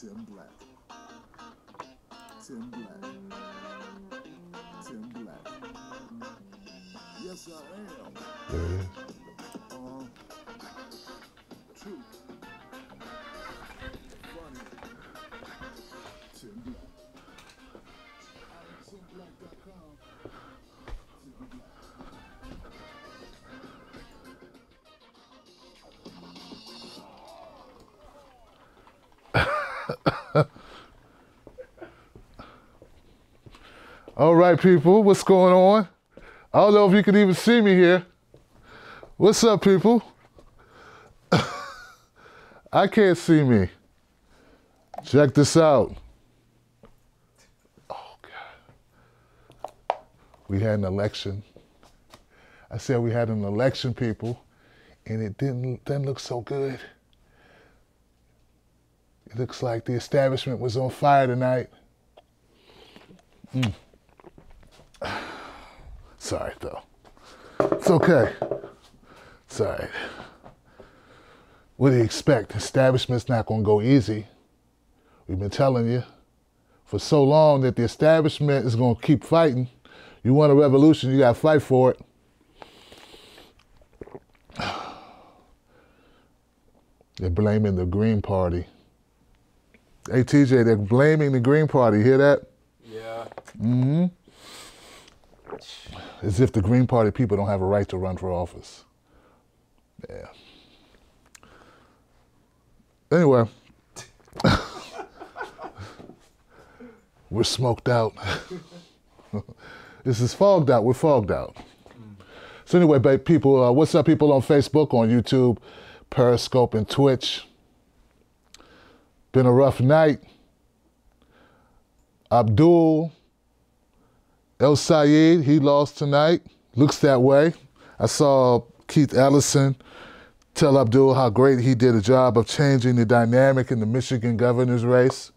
Tim Black. Tim Black. Tim Black. Yes, I am. True. Funny. Tim Black. I'm TimBlack.com. Tim Black. All right, people, what's going on? I don't know if you can even see me here. What's up, people? I can't see me. Check this out. Oh, God. We had an election. I said we had an election, people, and it didn't look so good. It looks like the establishment was on fire tonight. Sorry, though. It's okay. It's all right. What do you expect? The establishment's not going to go easy. We've been telling you for so long that the establishment is going to keep fighting. You want a revolution, you got to fight for it. They're blaming the Green Party. Hey, TJ, they're blaming the Green Party. Hear that? Yeah. Mm-hmm. As if the Green Party people don't have a right to run for office. Yeah. Anyway. We're smoked out. This is fogged out. We're fogged out. So anyway, people, what's up, people on Facebook, on YouTube, Periscope, and Twitch? Been a rough night. Abdul El Sayed, he lost tonight. Looks that way. I saw Keith Ellison tell Abdul how great he did a job of changing the dynamic in the Michigan governor's race.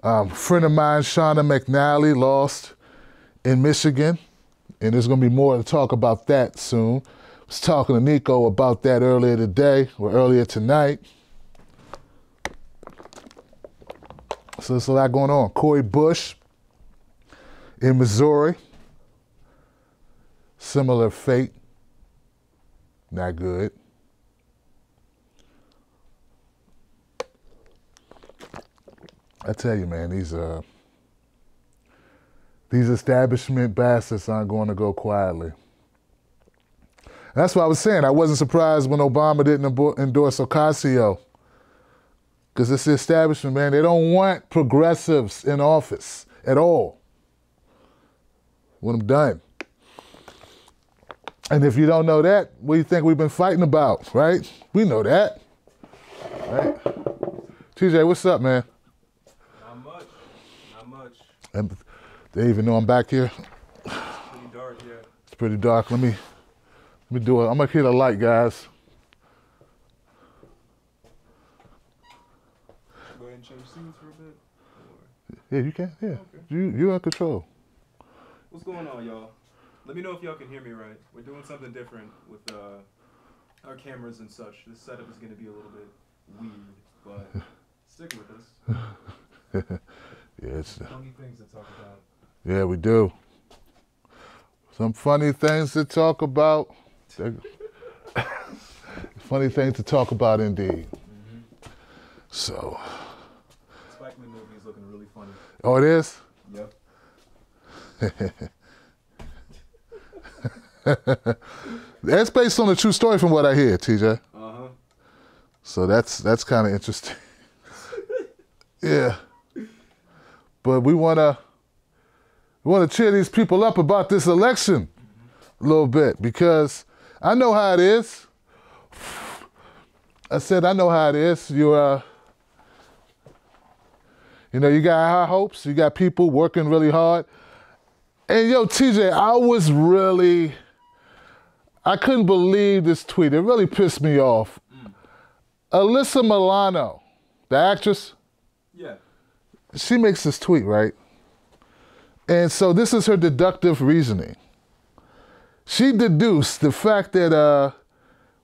A friend of mine, Shauna McNally, lost in Michigan, and there's going to be more to talk about that soon. I was talking to Nico about that earlier today, or earlier tonight. So there's a lot going on. Cori Bush in Missouri, similar fate, not good. I tell you, man, these establishment bastards aren't going to go quietly. That's what I was saying. I wasn't surprised when Obama didn't endorse Ocasio, because it's the establishment, man. They don't want progressives in office at all. Want them done. And if you don't know that, what do you think we've been fighting about, right? We know that, right? TJ, what's up, man? Not much. Not much. And they even know I'm back here. It's pretty dark here. It's pretty dark. Let me do it. I'm gonna hit a light, guys. Go ahead and change scenes for a bit. Yeah, you can. Yeah, Okay. you're in control. What's going on, y'all? Let me know if y'all can hear me right. We're doing something different with our cameras and such. This setup is going to be a little bit weird, but stick with us. Yeah, it's Funny things to talk about. yeah, we do. Some funny things to talk about. Funny things to talk about, indeed. Mm-hmm. So. Spike Lee movie is looking really funny. Oh, it is? Yep. That's based on a true story from what I hear, TJ. Uh-huh. So that's kind of interesting. Yeah. But we wanna cheer these people up about this election a little bit, because I know how it is. I said I know how it is. You you got high hopes, you got people working really hard. And yo, TJ, I couldn't believe this tweet. It really pissed me off. Alyssa Milano, the actress, Yeah. she makes this tweet, right? And so this is her deductive reasoning. She deduced the fact that,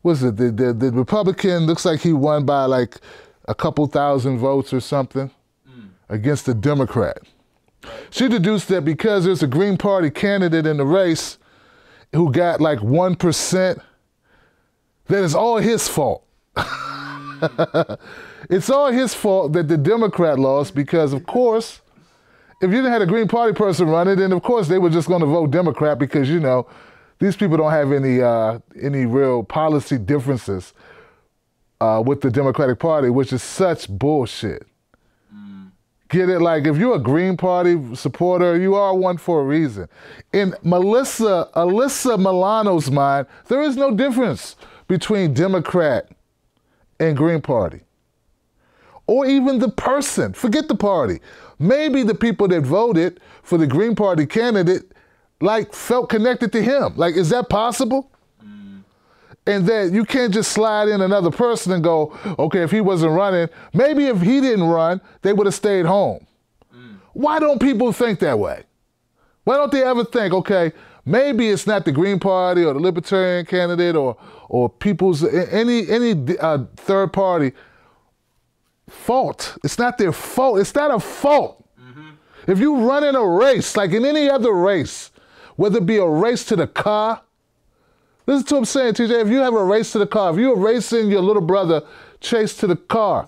the Republican looks like he won by like a couple thousand votes or something against a Democrat. She deduced that because there's a Green Party candidate in the race who got like 1%, that it's all his fault. It's all his fault that the Democrat lost because, of course, if you didn't have a Green Party person running, then of course they were just going to vote Democrat because, you know, these people don't have any real policy differences with the Democratic Party, which is such bullshit. Get it? Like, if you're a Green Party supporter, you are one for a reason. In Alyssa Milano's mind, there is no difference between Democrat and Green Party. Or even the person. Forget the party. Maybe the people that voted for the Green Party candidate, like, felt connected to him. Like, is that possible? And that you can't just slide in another person and go, okay, if he wasn't running, maybe if he didn't run, they would have stayed home. Why don't people think that way? Why don't they ever think, okay, maybe it's not the Green Party or the Libertarian candidate or people's, any third party fault. It's not their fault. It's not a fault. If you run in a race, like in any other race, whether it be a race to the car, listen to what I'm saying, TJ. If you have a race to the car, if you're racing your little brother Chase to the car,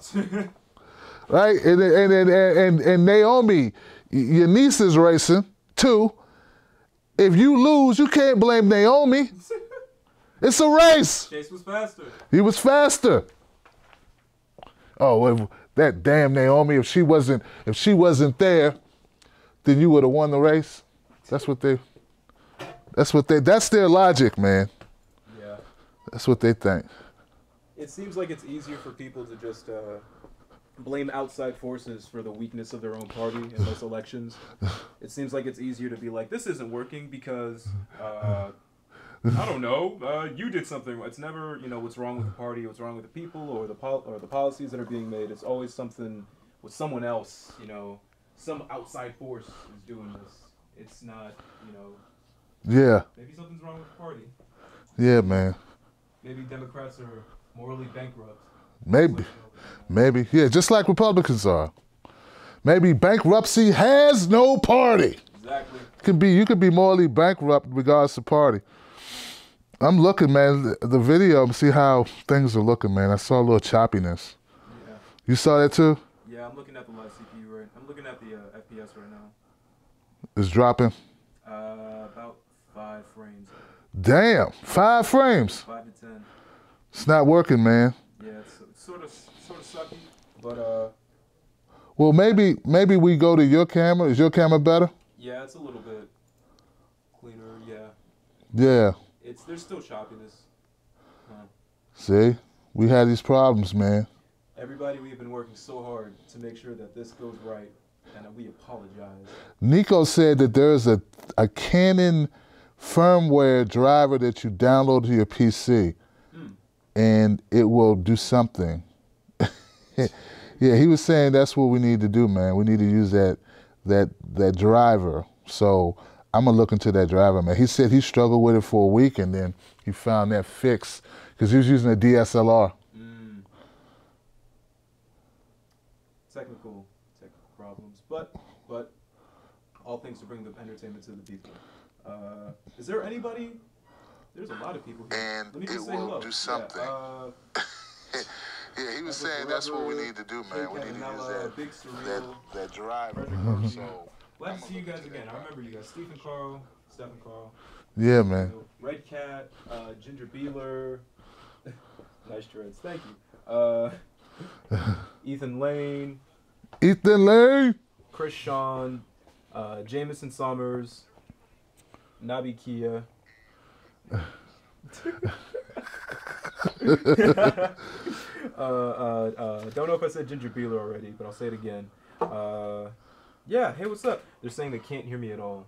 right? And Naomi, your niece is racing too. If you lose, you can't blame Naomi. It's a race. Chase was faster. He was faster. Oh, well, that damn Naomi! If she wasn't there, then you would have won the race. That's their logic, man. Yeah. That's what they think. It seems like it's easier for people to just blame outside forces for the weakness of their own party in those elections. It seems like it's easier to be like, this isn't working because, I don't know, you did something. It's never, you know, what's wrong with the party, what's wrong with the people, or the policies that are being made. It's always something with someone else, you know, some outside force is doing this. It's not, you know. Yeah. Maybe something's wrong with the party. Yeah, man. Maybe Democrats are morally bankrupt. Maybe. Yeah, just like Republicans are. Maybe bankruptcy has no party. Exactly. You could be morally bankrupt in regards to party. I'm looking, man, the video, see how things are looking, man. I saw a little choppiness. Yeah. You saw that too? Yeah, I'm looking at the live CPU right. I'm looking at the FPS right now. It's dropping? About 5 frames. Damn, 5 frames. 5 to 10. It's not working, man. Yeah, it's sort of sucky, but Well, maybe we go to your camera. Is your camera better? yeah, it's a little bit cleaner. Yeah. Yeah. There's still choppiness. See, we had these problems, man. Everybody, we've been working so hard to make sure that this goes right, and we apologize. Nico said that there's a Canon firmware driver that you download to your PC, and it will do something. Yeah, he was saying that's what we need to do, man. We need to use that driver. So I'm gonna look into that driver, man. He said he struggled with it for a week, and then he found that fix because he was using a DSLR. Technical problems, but all things to bring the entertainment to the people. Is there anybody? There's a lot of people here. And let me just it say will hello. do something. Yeah, he was saying that's what we need to do, man. We need to use that driver. So glad to see you guys again. I remember you guys. Stephen Carl. Yeah, man. Red Cat, Ginger Beeler. Nice dreads. Thank you. Ethan Lane. Chris Sean. Jameson Summers. Nabi Kia. Don't know if I said Ginger Beeler already, but I'll say it again. Yeah, hey, what's up? They're saying they can't hear me at all.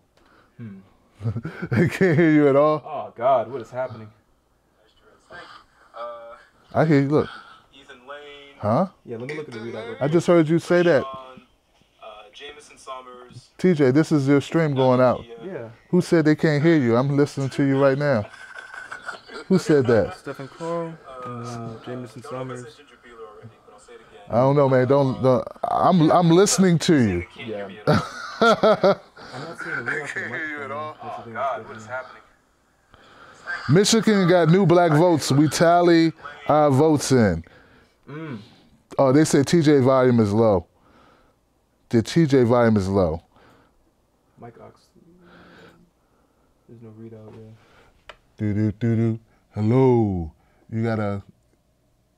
They can't hear you at all? Oh, God, what is happening? I hear you, look. Ethan Lane. Huh? Yeah, let me look at the readout. I just heard you say that. Jameson Summers. TJ, this is your stream going out. Yeah. Who said they can't hear you? I'm listening to you right now. Who said that? Stephen Carl, Jameson Summers. I don't know, man. Don't. I'm listening to you. Yeah. I'm not seeing a real Can't hear you at all. Oh, God, what is happening? Michigan got new black votes. We tally our votes in. Oh, they said TJ volume is low. The TJ volume is low. Mike Ox. There's no readout, yeah. Do. Hello. You got a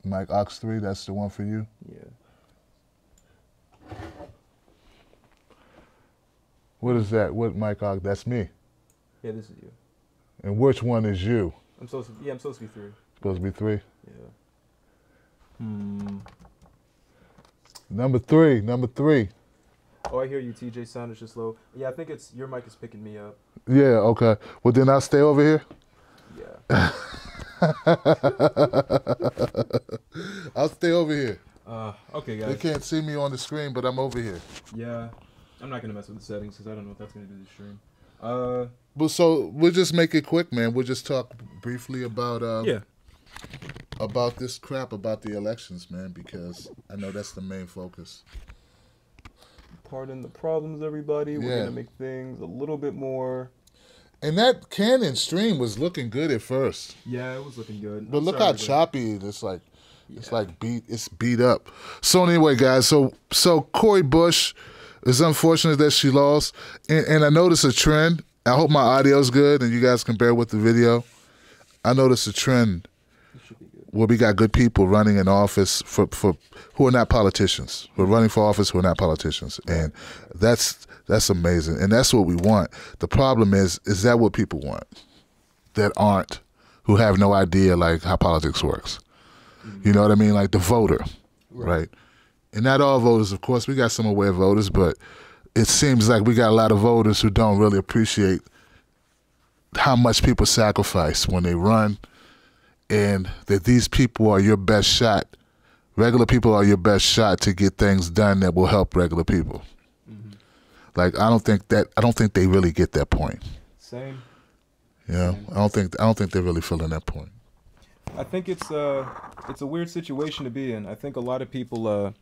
Mike Ox 3? That's the one for you? Yeah. What is that? What Mike Ox? That's me. Yeah, this is you. And which one is you? I'm supposed to be 3. Supposed to be 3? Yeah. Number three. Oh, I hear you, TJ. Sound is just low. Yeah, I think it's your mic is picking me up. Yeah, okay. Well, then I'll stay over here. Yeah. I'll stay over here. Okay, They guys. can't see me on the screen, but I'm over here. Yeah. I'm not gonna mess with the settings because I don't know what that's gonna do to the stream. But so we'll just make it quick, man. We'll just talk briefly about Yeah. about this crap about the elections, man, because I know that's the main focus. Pardon the problems, everybody. We're Yeah. gonna make things a little bit more. And that Canon stream was looking good at first, Yeah, it was looking good. but I'm look sorry, how but- choppy it is. Like it's Yeah. like beat up. So anyway, guys, so Cori Bush, it's unfortunate that she lost, and I noticed a trend. I hope my audio's good and you guys can bear with the video. I noticed a trend It should be good. where we got good people running in office for who are not politicians. We're running for office who are not politicians, and that's amazing, and that's what we want. The problem is that what people want that aren't, who have no idea like how politics works. You know what I mean? Like the voter, right? And not all voters, of course. We got some aware voters, but it seems like we got a lot of voters who don't really appreciate how much people sacrifice when they run, and that these people are your best shot. Regular people are your best shot to get things done that will help regular people. Like I don't think they really get that point. Same. You know, I don't think they're really feeling that point. I think it's a weird situation to be in. I think a lot of people. I'm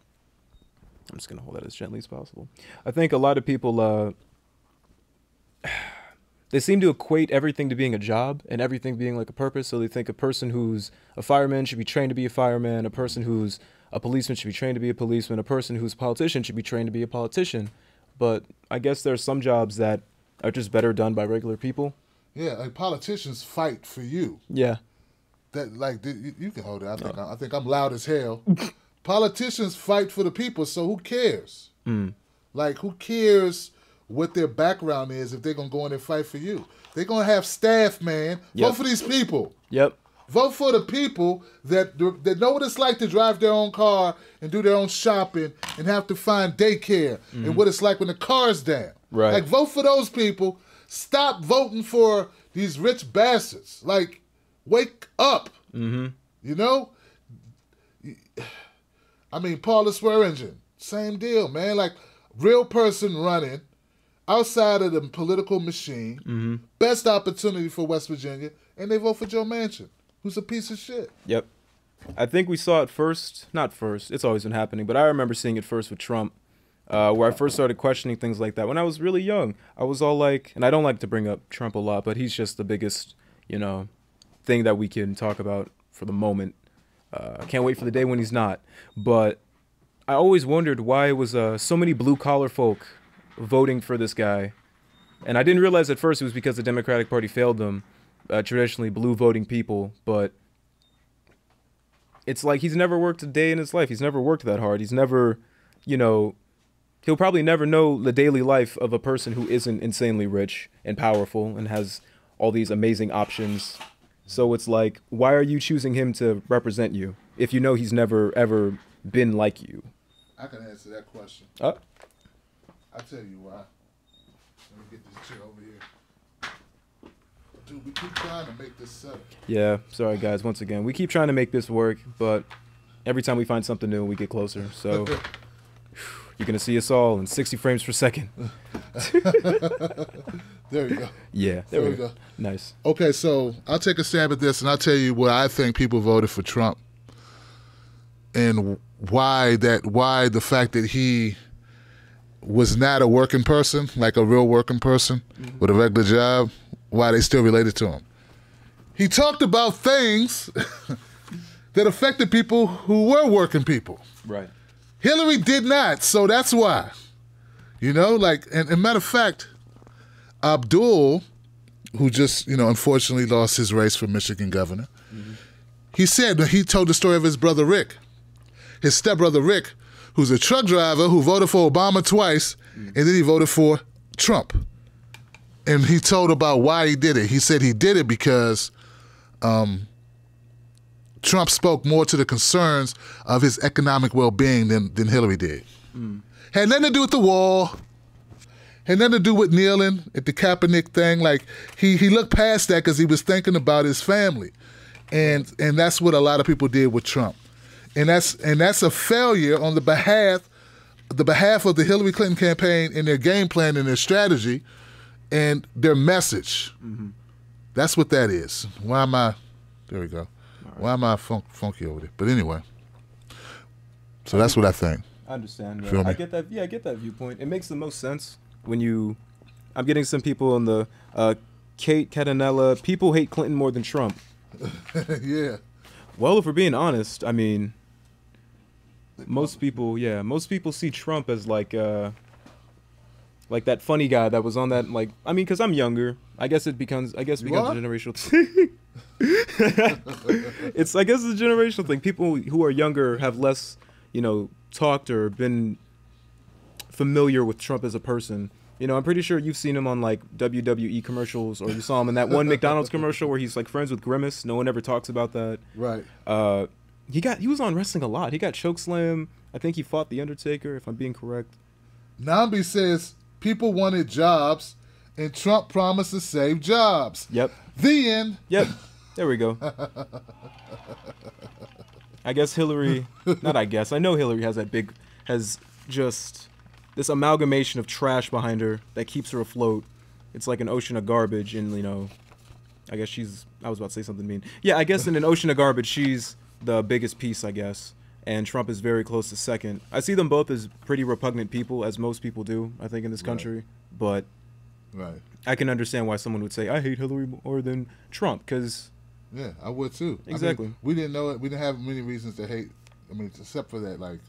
just gonna hold that as gently as possible. I think a lot of people. They seem to equate everything to being a job and everything being like a purpose. So they think a person who's a fireman should be trained to be a fireman. A person who's a policeman should be trained to be a policeman. A person who's a politician should be trained to be a politician. But I guess there are some jobs that are just better done by regular people. Yeah, like politicians fight for you. Yeah. That like you can hold it. I think I'm loud as hell. Politicians fight for the people, so who cares? Like who cares what their background is if they're gonna go in and fight for you? They're gonna have staff, man. Yep. Vote for these people. Yep. Vote for the people that know what it's like to drive their own car and do their own shopping and have to find daycare and what it's like when the car's down. Right. Like vote for those people. Stop voting for these rich bastards. Like wake up. You know? I mean, Paula Swearingen, same deal, man. Like real person running outside of the political machine. Best opportunity for West Virginia, and they vote for Joe Manchin, who's a piece of shit. Yep. I think we saw it first. Not first. It's always been happening. But I remember seeing it first with Trump, where I first started questioning things like that. When I was really young, I was all like, and I don't like to bring up Trump a lot, but he's just the biggest, thing that we can talk about for the moment. I can't wait for the day when he's not. But I always wondered why it was so many blue-collar folk voting for this guy. And I didn't realize at first it was because the Democratic Party failed them, traditionally blue voting people. But it's like he's never worked a day in his life. He's never worked that hard. He's never, he'll probably never know the daily life of a person who isn't insanely rich and powerful and has all these amazing options. So it's like, why are you choosing him to represent you if you know he's never, ever been like you? I can answer that question. Uh, I'll tell you why. Let me get this chair over here. Dude, we keep trying to make this settle. yeah, sorry, guys. Once again, we keep trying to make this work, but every time we find something new, we get closer. So you're going to see us all in 60 frames per second. There you go. Yeah, There we go. Nice. Okay, so I'll take a stab at this, and I'll tell you why I think people voted for Trump. and why the fact that he was not a working person, like a real working person with a regular job, why they still related to him. He talked about things that affected people who were working people. Right. Hillary did not, so that's why. You know, like, and matter of fact, Abdul, who just, unfortunately lost his race for Michigan governor, he told the story of his brother Rick, his stepbrother Rick, who's a truck driver who voted for Obama twice, and then he voted for Trump. And he told about why he did it. He said he did it because Trump spoke more to the concerns of his economic well-being than Hillary did. Had nothing to do with the wall. Had nothing to do with kneeling at the Kaepernick thing. Like, he looked past that because he was thinking about his family. And that's what a lot of people did with Trump. And that's a failure on the behalf of the Hillary Clinton campaign and their game plan and their strategy and their message. That's what that is. Why am I? There we go. Right. Why am I funky over there? But anyway, so that's what I think. I understand. Feel me? I get that. Yeah, I get that viewpoint. It makes the most sense when I'm getting some people on the Kate Catanella. People hate Clinton more than Trump. Yeah. Well, if we're being honest, I mean, most people see Trump as like that funny guy that was on that, like, I mean, because I'm younger. I guess it becomes a generational thing. I guess it's a generational thing. People who are younger have less, talked or been familiar with Trump as a person. I'm pretty sure you've seen him on like WWE commercials, or you saw him in that one McDonald's commercial where he's like friends with Grimace. No one ever talks about that. Right. He was on wrestling a lot. He got chokeslam. I think he fought The Undertaker, if I'm being correct. Nambi says people wanted jobs, and Trump promised to save jobs. Yep. The end. Yep. There we go. I guess Hillary. Not I guess. I know Hillary has just this amalgamation of trash behind her that keeps her afloat. It's like an ocean of garbage, and I guess I was about to say something mean. Yeah, I guess in an ocean of garbage, she's the biggest piece, I guess, and Trump is very close to second. I see them both as pretty repugnant people, as most people do, I think, in this country. But I can understand why someone would say, I hate Hillary more than Trump, because... Yeah, I would too. Exactly. I mean, we didn't know it. We didn't have many reasons to hate. I mean, except for that, like...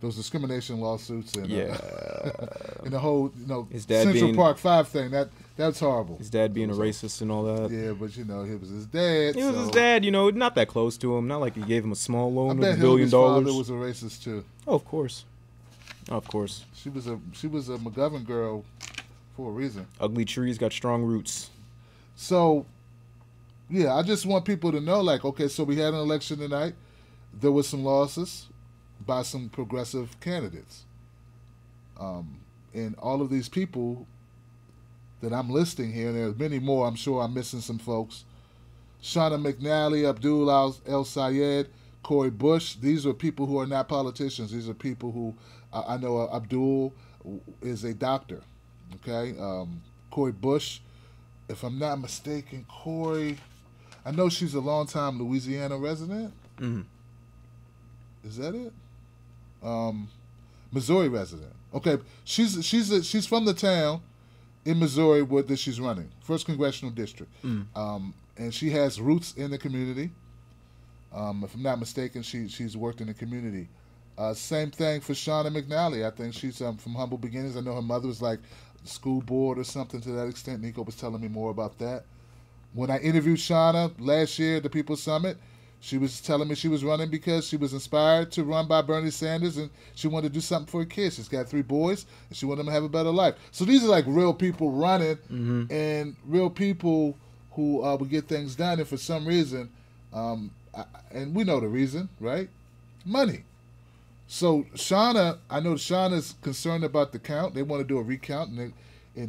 those discrimination lawsuits and and the whole his dad Central being, Park 5 thing, that's horrible. His dad being a racist and all that. Yeah, but it was his dad. It was his dad, not that close to him. Not like he gave him a small loan of $1 billion. Hillary's father was a racist too. Oh, of course. Of course. She was a McGovern girl for a reason. Ugly trees got strong roots. So, yeah, I just want people to know, like, okay, so we had an election tonight. There was some losses by some progressive candidates. And all of these people that I'm listing here, and there's many more, I'm sure I'm missing some folks. Shauna McNally, Abdul El Sayed, Cori Bush, these are people who are not politicians. These are people who, I know Abdul is a doctor, okay? Cori Bush, if I'm not mistaken, Cori, I know she's a longtime Louisiana resident. Mm-hmm. Is that it? Missouri resident. Okay, she's from the town in Missouri that she's running, 1st Congressional District, and she has roots in the community. If I'm not mistaken, she's worked in the community. Same thing for Shauna McNally. I think she's from humble beginnings. I know her mother was like school board or something to that extent. Nico was telling me more about that. When I interviewed Shauna last year at the People's Summit, she was telling me she was running because she was inspired to run by Bernie Sanders, and she wanted to do something for her kids. She's got 3 boys, and she wanted them to have a better life. So these are like real people running, and real people who would get things done. And for some reason, and we know the reason, right? Money. So Shauna, I know Shauna's concerned about the count. They want to do a recount, and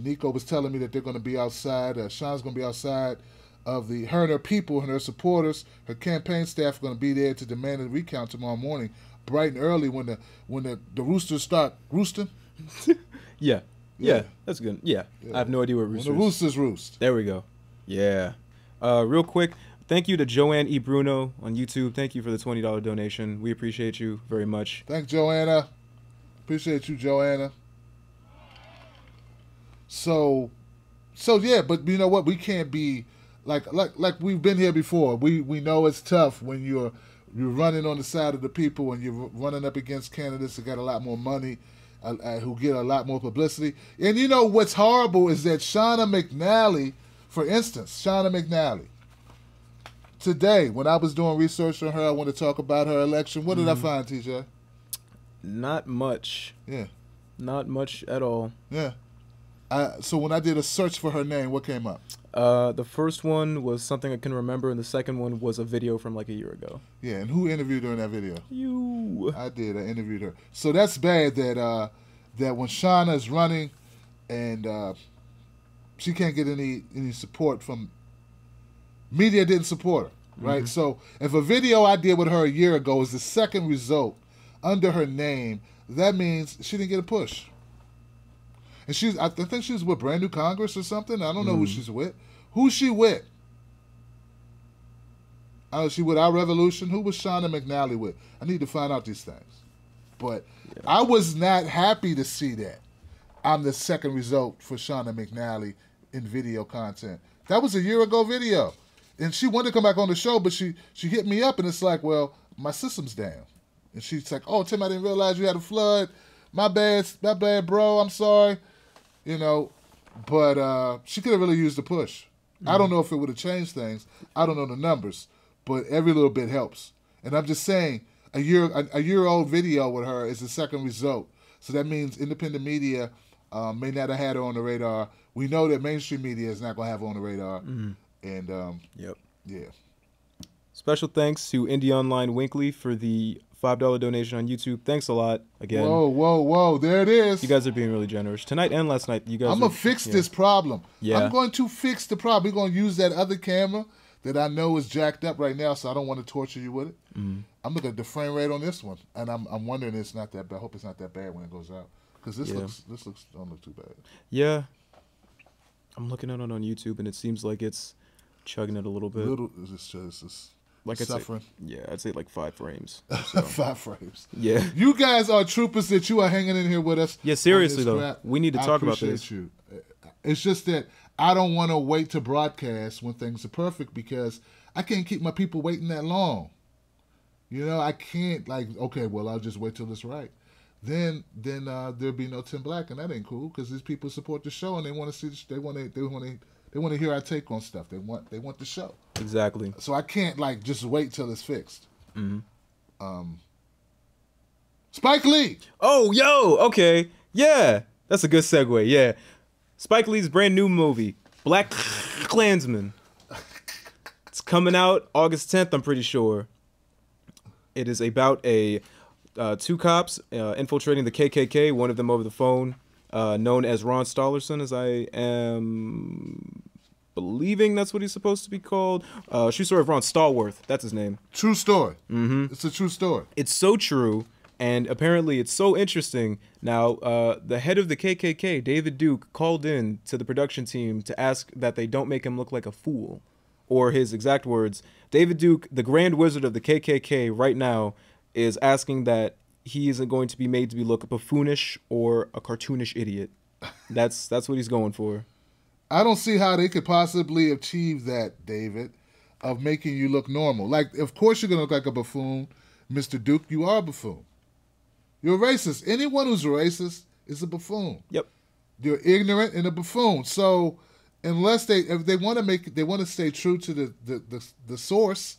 Nico was telling me that they're going to be outside. Shauna's going to be outside of her and her people and her supporters. Her campaign staff are going to be there to demand a recount tomorrow morning, bright and early when the roosters start roosting. Yeah, that's good. Yeah, I have no idea what roosters. When the roosters roost. There we go. Yeah. Real quick, Thank you to Joanne E. Bruno on YouTube. Thank you for the $20 donation. We appreciate you very much. Thanks, Joanna. Appreciate you, Joanna. So yeah, but you know what? We can't be like we've been here before. We know it's tough when you're running on the side of the people and you're running up against candidates that got a lot more money, who get a lot more publicity. And you know what's horrible is that Shauna McNally, for instance, today, when I was doing research on her, I want to talk about her election. What did I find, TJ? Not much. Yeah. Not much at all. Yeah. So when I did a search for her name, what came up? The first one was something I can remember, and the second one was a video from like a year ago. Yeah, and who interviewed her in that video? You. I did. I interviewed her. So that's bad that when Shauna is running and she can't get any support from media, didn't support her, right? Mm-hmm. So if a video I did with her a year ago is the second result under her name, that means she didn't get a push. And I think she's with Brand New Congress or something. I don't know who she's with. Who's she with? She with Our Revolution? Who was Shauna McNally with? I need to find out these things. But I was not happy to see that I'm the second result for Shauna McNally in video content. That was a year ago video. And she wanted to come back on the show, but she hit me up and it's like, well, my system's down. And she's like, oh, Tim, I didn't realize you had a flood. My bad, bro. I'm sorry. You know, but she could have really used a push. I don't know if it would have changed things. I don't know the numbers, but every little bit helps. And I'm just saying, a year-old video with her is the second result. So that means independent media may not have had her on the radar. We know that mainstream media is not going to have her on the radar. And yeah. Special thanks to Indie Online Winkley for the $5 donation on YouTube. Thanks a lot again. Whoa. There it is. You guys are being really generous. Tonight and last night, you guys I'm going to fix this problem. Yeah. I'm going to fix the problem. We're going to use that other camera that I know is jacked up right now, so I don't want to torture you with it. I'm looking at the frame rate on this one, and I'm wondering it's not that bad. I hope it's not that bad when it goes out. Because this looks don't look too bad. Yeah. I'm looking at it on YouTube, and it seems like it's chugging it a little bit. It's just like suffering. I'd say like 5 frames. So. 5 frames. Yeah. You guys are troopers that you are hanging in here with us. Yeah, seriously though. We need to talk about this. I appreciate you. It's just that I don't want to wait to broadcast when things are perfect because I can't keep my people waiting that long. You know, I can't okay, well, I'll just wait till it's right. Then there'll be no Tim Black, and that ain't cool because these people support the show and they want to see. They want to hear our take on stuff. They want the show. Exactly. So I can't just wait till it's fixed. Spike Lee. Oh, yo, okay, yeah, that's a good segue. Yeah, Spike Lee's brand new movie, Black Klansman. It's coming out August 10th. I'm pretty sure. It is about two cops infiltrating the KKK. One of them over the phone, known as Ron Stollerson, as I am believing that's what he's supposed to be called. True story of Ron Stallworth. That's his name. True story. It's a true story. It's so true, and apparently it's so interesting. Now, the head of the KKK, David Duke, called in to the production team to ask that they don't make him look like a fool. Or his exact words, David Duke, the Grand Wizard of the KKK right now, is asking that he isn't going to be made to look buffoonish or a cartoonish idiot. That's what he's going for. I don't see how they could possibly achieve that, David, of making you look normal. Like, of course you're going to look like a buffoon. Mr. Duke, you are a buffoon. You're a racist. Anyone who's a racist is a buffoon. Yep. You're ignorant and a buffoon. So unless if they want to stay true to the source.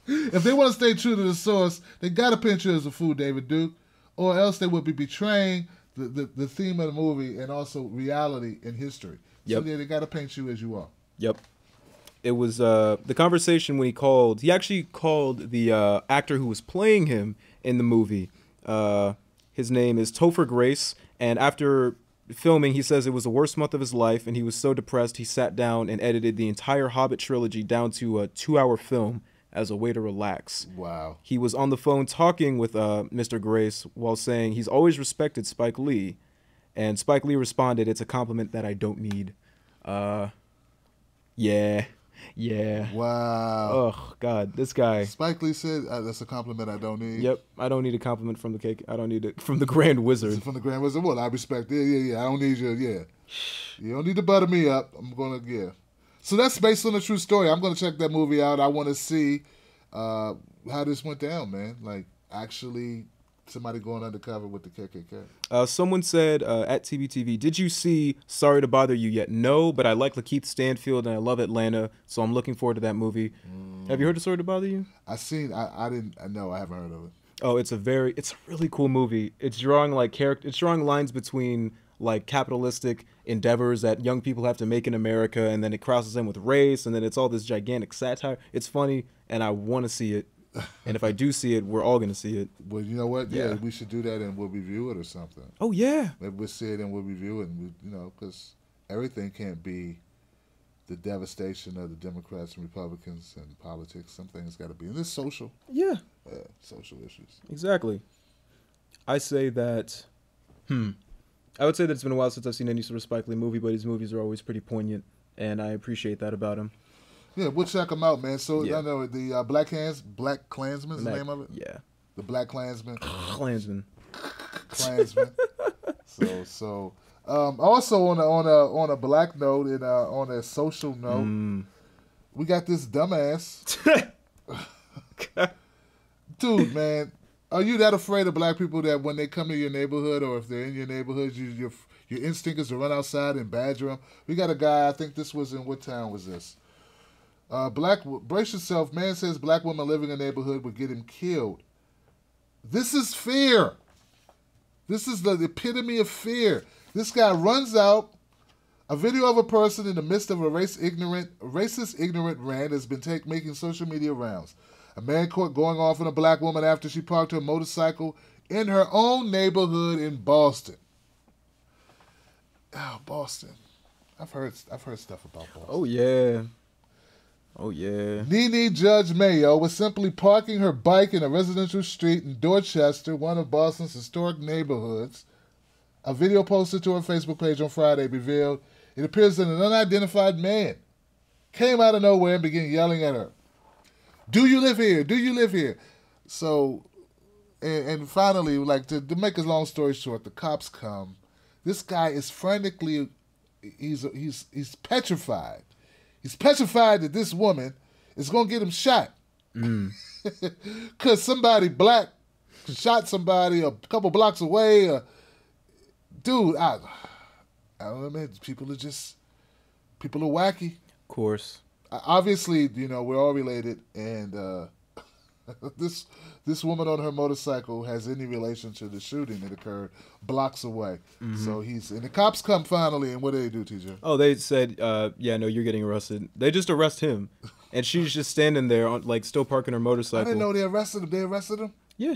If they want to stay true to the source, they got to paint you as a fool, David Duke, or else they would be betraying the theme of the movie and also reality in history. Yep. So they got to paint you as you are. Yep. It was the conversation when he actually called the actor who was playing him in the movie. His name is Topher Grace, and after filming, he says it was the worst month of his life, and he was so depressed he sat down and edited the entire Hobbit trilogy down to a 2-hour film as a way to relax. Wow. He was on the phone talking with Mr. Grace while saying he's always respected Spike Lee, and Spike Lee responded, "It's a compliment that I don't need." Yeah. Yeah. Wow. Oh God, this guy. Spike Lee said that's a compliment I don't need. Yep. I don't need a compliment from the cake. I don't need it from the Grand Wizard. From the Grand Wizard. Well, I respect it. Yeah. I don't need you. Yeah. You don't need to butter me up. I'm gonna So that's based on a true story. I'm gonna check that movie out. I want to see how this went down, man. Like actually, somebody going undercover with the KKK. Someone said at TBTV, did you see Sorry to Bother You yet? No, but I like Lakeith Stanfield and I love Atlanta, so I'm looking forward to that movie. Have you heard of Sorry to Bother You? I know, I haven't heard of it. Oh, it's a really cool movie. It's drawing it's drawing lines between like capitalistic endeavors that young people have to make in America, and then it crosses in with race, and then it's all this gigantic satire. It's funny, and I want to see it. And if I do see it, we're all gonna see it. Well, you know what? Yeah, Yeah. we should do that and we'll review it or something. Oh yeah. Maybe we'll see it and we'll review it, and because everything can't be the devastation of the Democrats and Republicans and politics. Some things got to be, and it's social, Yeah. social issues. Exactly. I say that. I would say that it's been a while since I've seen any sort of Spike Lee movie, but his movies are always pretty poignant, and I appreciate that about him. Yeah, we'll check them out, man. So Yeah. I know the Black Klansman is the name of it. Yeah. The Black Klansman. Klansman. Klansman. So also on a black note and on a social note, we got this dumbass dude, man. Are you that afraid of black people that when they come to your neighborhood or if they're in your neighborhood, your instinct is to run outside and badger them? We got a guy. I think this was in what town was this? Brace yourself. Man says black woman living in a neighborhood would get him killed. This is fear. This is the epitome of fear. This guy runs out. A video of a person in the midst of a racist ignorant rant has been making social media rounds. A man caught going off on a black woman after she parked her motorcycle in her own neighborhood in Boston. Oh, Boston. I've heard stuff about Boston. Oh yeah. Oh yeah. Nene Judge Mayo was simply parking her bike in a residential street in Dorchester, one of Boston's historic neighborhoods. A video posted to her Facebook page on Friday revealed it appears that an unidentified man came out of nowhere and began yelling at her. Do you live here? Do you live here? So, and finally, like to make a long story short, the cops come. This guy is frantically, he's petrified. He's petrified that this woman is going to get him shot. Because somebody black shot somebody a couple blocks away. Dude, I don't know, man. People are wacky. Of course. Obviously, we're all related, and this woman on her motorcycle has any relation to the shooting that occurred blocks away. So and the cops come finally, and what do they do, TJ? Oh, they said, yeah, no, you're getting arrested. They just arrest him, and she's just standing there, still parking her motorcycle. I didn't know they arrested him. They arrested him? Yeah.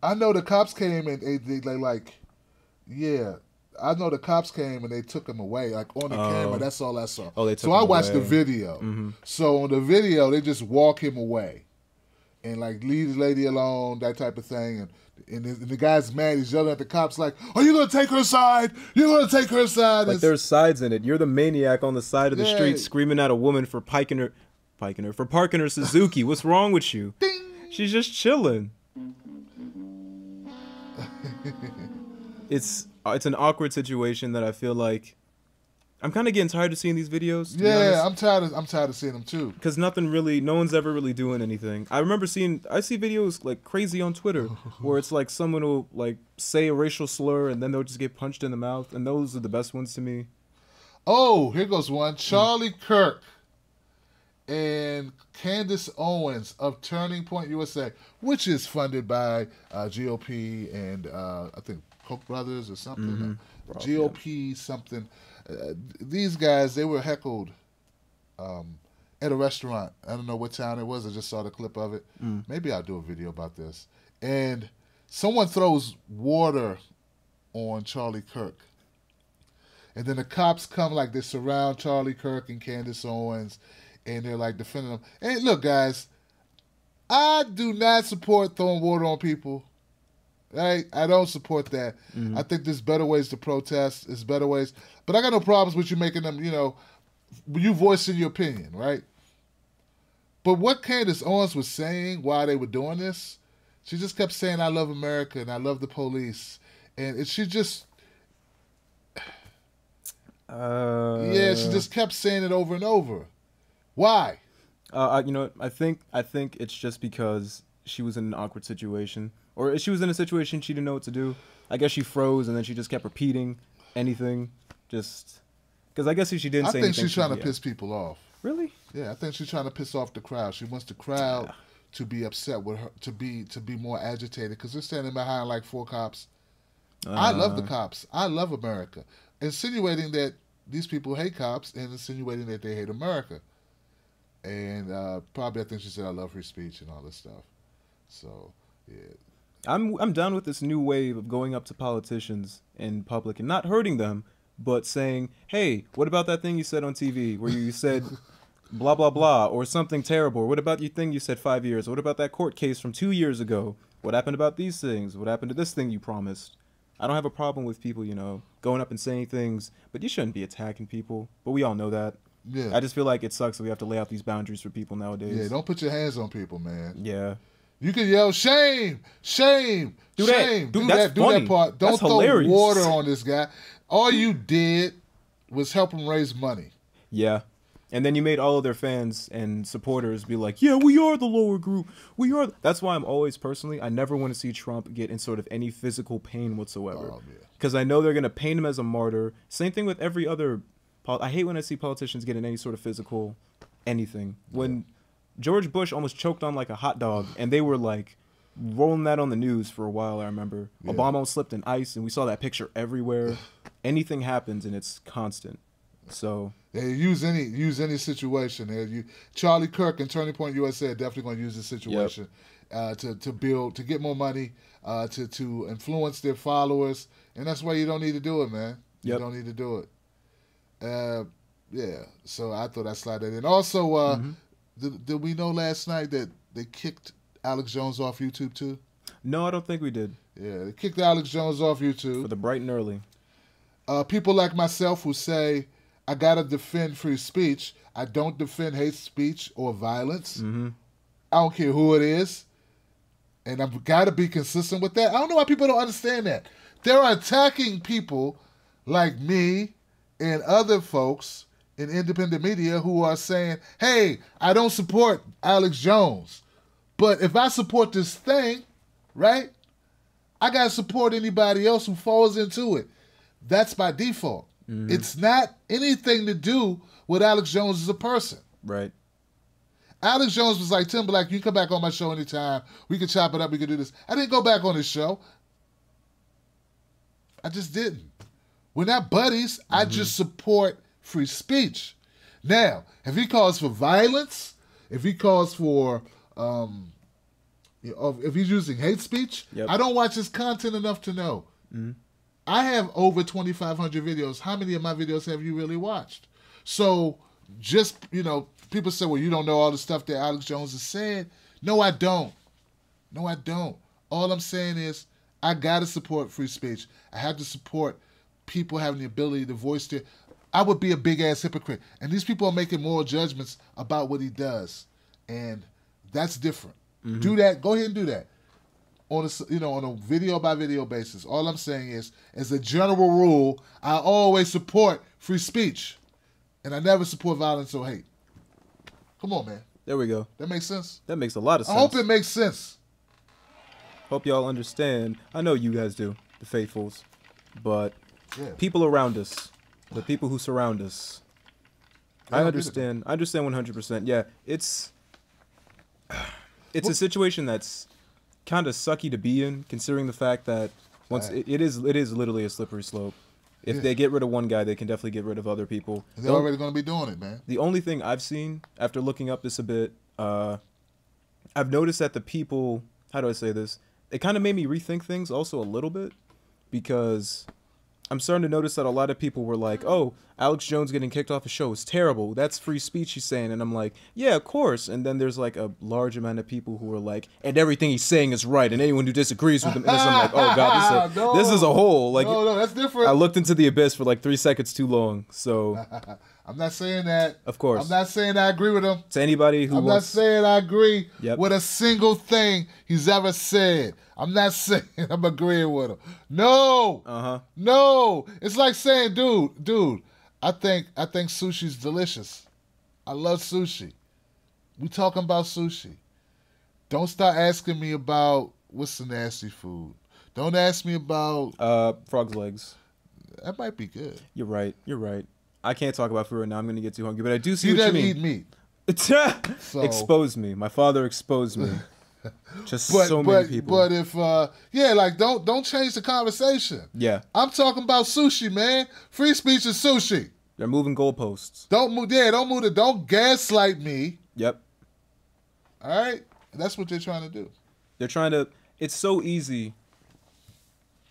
I know the cops came and I know the cops came and they took him away, on the camera. That's all I saw. Oh, they took so him I watched away. the video. So on the video, they just walk him away and leave the lady alone, that type of thing. And the guy's mad. He's yelling at the cops are you going to take her side? You're going to take her side? There's sides in it. You're the maniac on the side of the Yeah. street screaming at a woman for parking her Suzuki. What's wrong with you? Ding! She's just chilling. It's an awkward situation that I feel like I'm kind of getting tired of seeing these videos. To be Yeah, honest. I'm tired of seeing them too. Because no one's ever really doing anything. I see videos like crazy on Twitter where it's like someone will say a racial slur and then they'll just get punched in the mouth, and those are the best ones to me. Oh, here goes one. Charlie Kirk and Candace Owens of Turning Point USA, which is funded by GOP and I think Koch brothers or something. GOP something. These guys, they were heckled at a restaurant. I don't know what town it was. I just saw the clip of it. Maybe I'll do a video about this. And someone throws water on Charlie Kirk. And then the cops come, they surround Charlie Kirk and Candace Owens, and they're defending them. And look, guys, I do not support throwing water on people. Right? I don't support that. I think there's better ways to protest. There's better ways. But I got no problems with you making them, you voicing your opinion, right? But what Candace Owens was saying while they were doing this, she just kept saying, "I love America and I love the police," and she just, yeah, she just kept saying it over and over. Why? You know, I think it's just because she was in an awkward situation, or she was in a situation she didn't know what to do. I guess she froze, and then she just kept repeating anything, just because I guess if she didn't I say think anything, she's trying to yeah. piss people off. Really? Yeah, I think she's trying to piss off the crowd. She wants the crowd to be upset with her, to be more agitated, because they're standing behind like 4 cops. I love the cops. I love America. Insinuating that these people hate cops and insinuating that they hate America. And probably I think she said, "I love free speech" and all this stuff. So, yeah. I'm down with this new wave of going up to politicians in public and not hurting them, but saying, "Hey, what about that thing you said on TV where you said blah blah blah or something terrible? Or what about your thing you said 5 years? What about that court case from 2 years ago? What happened about these things? What happened to this thing you promised?" I don't have a problem with people, you know, going up and saying things, but you shouldn't be attacking people. But we all know that. Yeah. I just feel like it sucks that we have to lay out these boundaries for people nowadays. Yeah, don't put your hands on people, man. Yeah. You can yell, "Shame, shame, Do that. shame." Dude, Do that's that. Do funny. that part. Don't That's throw hilarious. water on this guy. All you did was help him raise money. Yeah. And then you made all of their fans and supporters be like, "Yeah, we are the lower group. We are." That's why I'm always personally, I never want to see Trump get in sort of any physical pain whatsoever. Oh, yeah. Because I know they're going to paint him as a martyr. Same thing with every other. I hate when I see politicians get in any sort of physical anything. When George Bush almost choked on like a hot dog, and they were like rolling that on the news for a while, I remember. Yeah. Obama almost slipped in ice, and we saw that picture everywhere. Anything happens, and it's constant. So They use any situation. Charlie Kirk and Turning Point USA are definitely going to use this situation to get more money, to influence their followers, and that's why you don't need to do it, man. You Yep. don't need to do it. Yeah. So I thought I'd slide that in. Also, did we know last night that they kicked Alex Jones off YouTube too? no, I don't think we did. Yeah, they kicked Alex Jones off YouTube. For the bright and early. People like myself who say, "I gotta defend free speech. I don't defend hate speech or violence. I don't care who it is, and I've got to be consistent with that." I don't know why people don't understand that. They're attacking people like me and other folks in independent media who are saying, "Hey, I don't support Alex Jones, but if I support this thing, right, I gotta support anybody else who falls into it." That's by default. It's not anything to do with Alex Jones as a person. Right. Alex Jones was like, "Timberlake, you can come back on my show anytime. We can chop it up. We can do this." I didn't go back on his show. I just didn't. We're not buddies. I just support free speech. Now, if he calls for violence, if he calls for, if he's using hate speech, Yep. I don't watch his content enough to know. I have over 2,500 videos. How many of my videos have you really watched? So just, people say, "Well, you don't know all the stuff that Alex Jones has said." No, I don't. No, I don't. All I'm saying is I got to support free speech. I have to support people having the ability to voice their... I would be a big-ass hypocrite. And these people are making moral judgments about what he does. And that's different. Do that. Go ahead and do that. On a video by video basis. All I'm saying is, as a general rule, I always support free speech, and I never support violence or hate. Come on, man. There we go. That makes sense. That makes a lot of I sense. hope it makes sense. Hope y'all understand. I know you guys do, the faithfuls, but Yeah. people around us, the people who surround us. Yeah, I I understand. I understand 100%. Yeah, it's a situation that's kind of sucky to be in, considering the fact that once Right. it is literally a slippery slope. If Yeah. they get rid of one guy, they can definitely get rid of other people. They're already going to be doing it, man. The only thing I've seen after looking up this a bit, I've noticed that the people, how do I say this? It kind of made me rethink things also a little bit, because I'm starting to notice that a lot of people were like, "Oh, Alex Jones getting kicked off a show is terrible. That's free speech," he's saying. And I'm like, "Yeah, of course." And then there's like a large amount of people who are like, "And everything he's saying is right, and anyone who disagrees with him." And I'm like, "Oh God, this is a hole." Like, no, that's different. I looked into the abyss for like 3 seconds too long. So I'm not saying that. Of course. I'm not saying I agree with him. To anybody who I'm not wants, saying I agree Yep. with a single thing he's ever said. I'm not saying I'm agreeing with him. No. No. It's like saying, dude, I think sushi's delicious. I love sushi. We talking about sushi. Don't start asking me about what's the nasty food. Don't ask me about frog's legs. that might be good. You're right. I can't talk about food right now. I'm gonna get too hungry, but I do see He what you doesn't mean. eat meat. Exposed me. My father exposed me. Just But so many people. but if don't change the conversation. Yeah, I'm talking about sushi, man. Free speech is sushi. they're moving goalposts. Don't move it. Don't gaslight me. Yep. All right? That's what they're trying to do. They're trying to. It's so easy.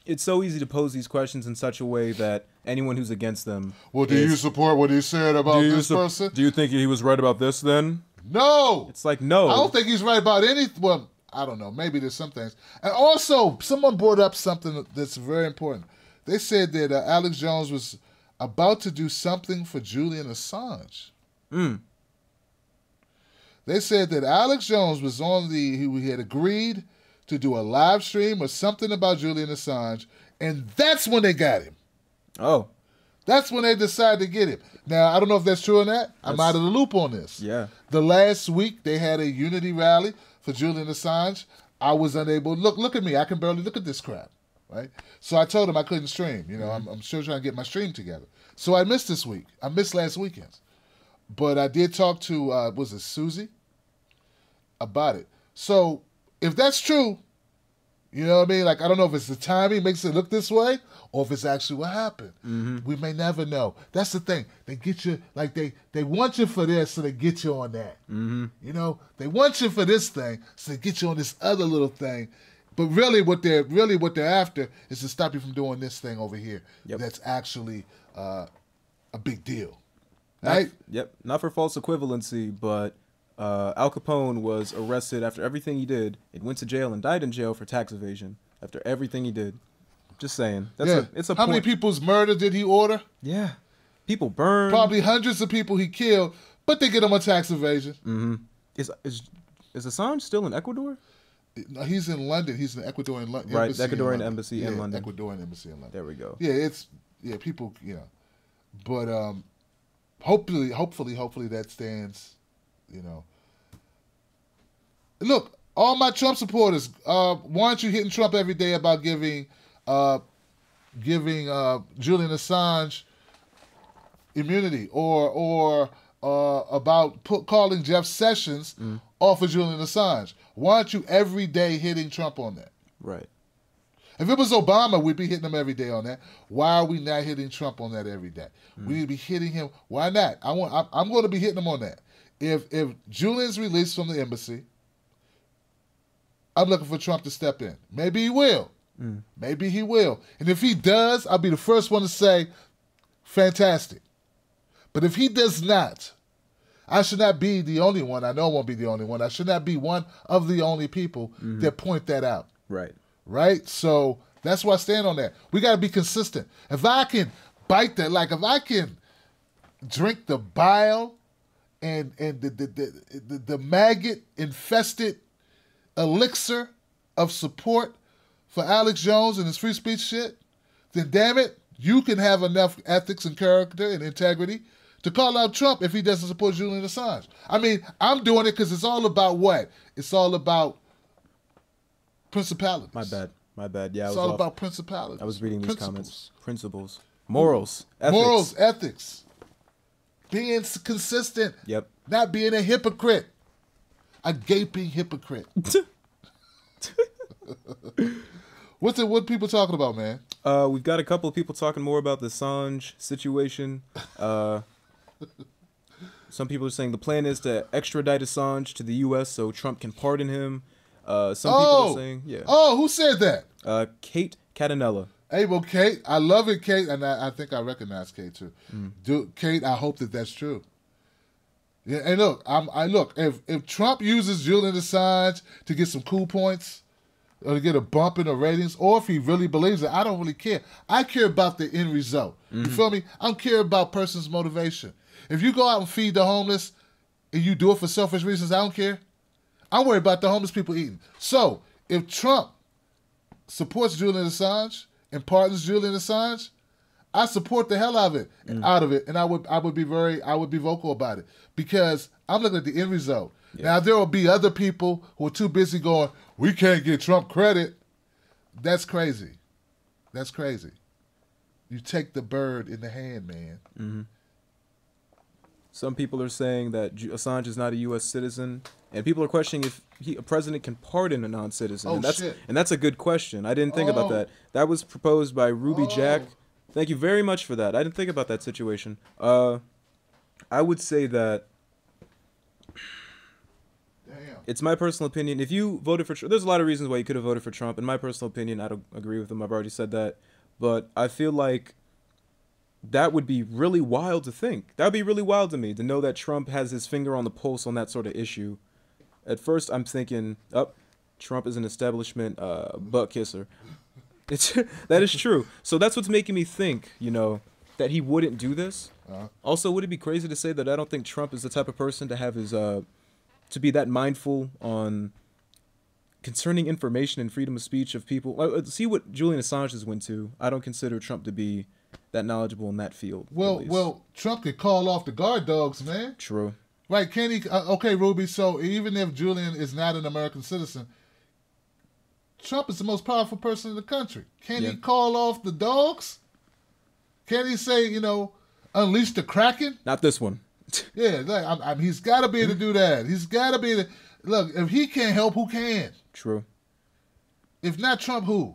It's so easy to pose these questions in such a way that anyone who's against them. Well, do you support what he said about this person? Do you think he was right about this then? No. It's like, no. I don't think he's right about anything. Well, I don't know. Maybe there's some things. And also, someone brought up something that's very important. They said that Alex Jones was about to do something for Julian Assange. They said that Alex Jones was he had agreed to do a live stream or something about Julian Assange, and that's when they got him. Oh. That's when they decided to get him. Now, I don't know if that's true or not. I'm out of the loop on this. Yeah. The last week, they had a unity rally for Julian Assange. I was unable. Look at me. I can barely look at this crap, right? So I told him I couldn't stream. You know, I'm still trying to get my stream together. So I missed this week. I missed last weekend. But I did talk to, was it Susie? About it. So if that's true, you know what I mean? Like, I don't know if it's the timing makes it look this way or if it's actually what happened. We may never know. That's the thing. They get you, like they want you for this, so they get you on that. You know, they want you for this thing, so they get you on this other little thing. But really what they're after is to stop you from doing this thing over here. Yep. That's actually a big deal. Right? Yep. Not for false equivalency, but Al Capone was arrested after everything he did. He went to jail and died in jail for tax evasion after everything he did. Just saying. It's a How many people's murder did he order? Yeah. People burned. Probably hundreds of people he killed, but they get him on tax evasion. Is Assange still in Ecuador? No, he's in London. He's in the Ecuadorian Right, embassy. the Ecuadorian in embassy in London. Ecuadorian embassy in London. There we go. Yeah, people, but hopefully that stands, Look, all my Trump supporters, why aren't you hitting Trump every day about giving Julian Assange immunity or about calling Jeff Sessions off of Julian Assange? Why aren't you every day hitting Trump on that? Right. If it was Obama, we'd be hitting him every day on that. Why are we not hitting Trump on that every day? We need to be hitting him. Why not? I'm going to be hitting him on that. If Julian's released from the embassy, I'm looking for Trump to step in. Maybe he will. Maybe he will. And if he does, I'll be the first one to say, fantastic. But if he does not, I should not be the only one. I know I won't be the only one. I should not be one of the only people that point that out. Right. Right? So that's why I stand on that. We got to be consistent. If I can bite that, like if I can drink the bile and the maggot-infested elixir of support for Alex Jones and his free speech shit, then damn it, you can have enough ethics and character and integrity to call out Trump if he doesn't support Julian Assange. I mean, I'm doing it because it's all about what? It's all about principalities. My bad. Yeah, It's all about principalities. I was reading these Principles. comments. Principles. Morals. Ethics. Morals, ethics. Being consistent. Yep. Not being a hypocrite. A gaping hypocrite. What people talking about, man? We've got a couple of people talking more about the Assange situation. Some people are saying the plan is to extradite Assange to the U.S. so Trump can pardon him. Some people are saying, yeah. Oh, who said that? Kate Catanella. Hey, well, Kate, I love it, Kate, and I think I recognize Kate too. Kate, I hope that's true. Yeah, and look, if Trump uses Julian Assange to get some cool points, or to get a bump in the ratings, or if he really believes it. I don't really care. I care about the end result. You feel me? I don't care about person's motivation. If you go out and feed the homeless and you do it for selfish reasons, I don't care. I'm worried about the homeless people eating. So if Trump supports Julian Assange and pardons Julian Assange, I support the hell out of it, and I would be vocal about it because I'm looking at the end result. Yeah. Now there will be other people who are too busy going, we can't get Trump credit. That's crazy. That's crazy. You take the bird in the hand, man. Mm-hmm. Some people are saying that Assange is not a U.S. citizen, and people are questioning if a president can pardon a non-citizen. Oh, shit. And that's a good question. I didn't think about that. That was proposed by Ruby Jack. Thank you very much for that. I didn't think about that situation. I would say that it's my personal opinion. If you voted for Trump, there's a lot of reasons why you could have voted for Trump. In my personal opinion, I don't agree with him. I've already said that. But I feel like that would be really wild to think. That would be really wild to me to know that Trump has his finger on the pulse on that sort of issue. At first, I'm thinking, Trump is an establishment butt kisser. That is true. So that's what's making me think, that he wouldn't do this. Also, would it be crazy to say that I don't think Trump is the type of person to have his to be that mindful on concerning information and freedom of speech of people? See what Julian Assange has went to. I don't consider Trump to be that knowledgeable in that field. Well, Trump could call off the guard dogs, man. True. Right? Can he? Okay, Ruby. So even if Julian is not an American citizen, Trump is the most powerful person in the country. Can he call off the dogs? Can he say, unleash the Kraken? Not this one. Yeah, he's got to be able to do that. He's got to be able to. Look, if he can't help, who can? True. If not Trump, who?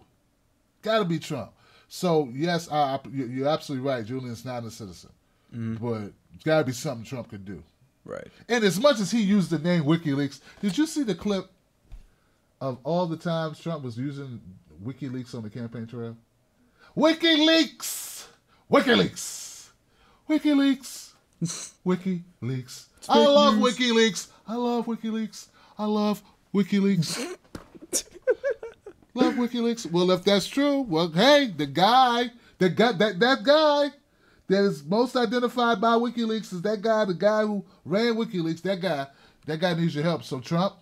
Got to be Trump. So, yes, you're absolutely right. Julian's not a citizen. But it's got to be something Trump could do. Right. And as much as he used the name WikiLeaks, did you see the clip of all the times Trump was using WikiLeaks on the campaign trail? WikiLeaks! WikiLeaks! WikiLeaks! WikiLeaks. I love WikiLeaks. I love WikiLeaks. I love WikiLeaks. Love WikiLeaks. Well, if that's true, well, hey, the guy that is most identified by WikiLeaks is that guy, the guy who ran WikiLeaks. That guy needs your help. So Trump,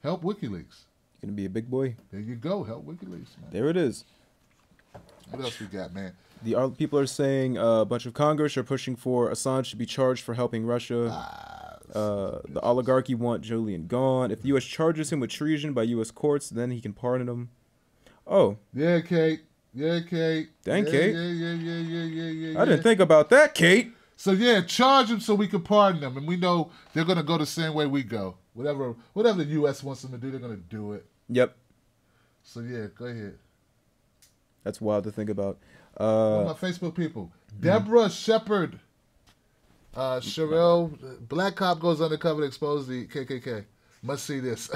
help WikiLeaks. You're gonna be a big boy. There you go. Help WikiLeaks, man. There it is. What else we got, man? The people are saying a bunch of Congress are pushing for Assange to be charged for helping Russia. The oligarchy want Julian gone. If the U.S. charges him with treason by U.S. courts, then he can pardon him. Oh. Yeah, Kate. Yeah, Kate. Dang, yeah, Kate. Yeah. I didn't think about that, Kate. So, yeah, charge him so we can pardon them. And we know they're going to go the same way we go. Whatever the U.S. wants them to do, they're going to do it. Yep. So, yeah, go ahead. That's wild to think about. One of my Facebook people. Deborah Shepard. Sherelle, Black Cop goes undercover to expose the KKK. Must see this.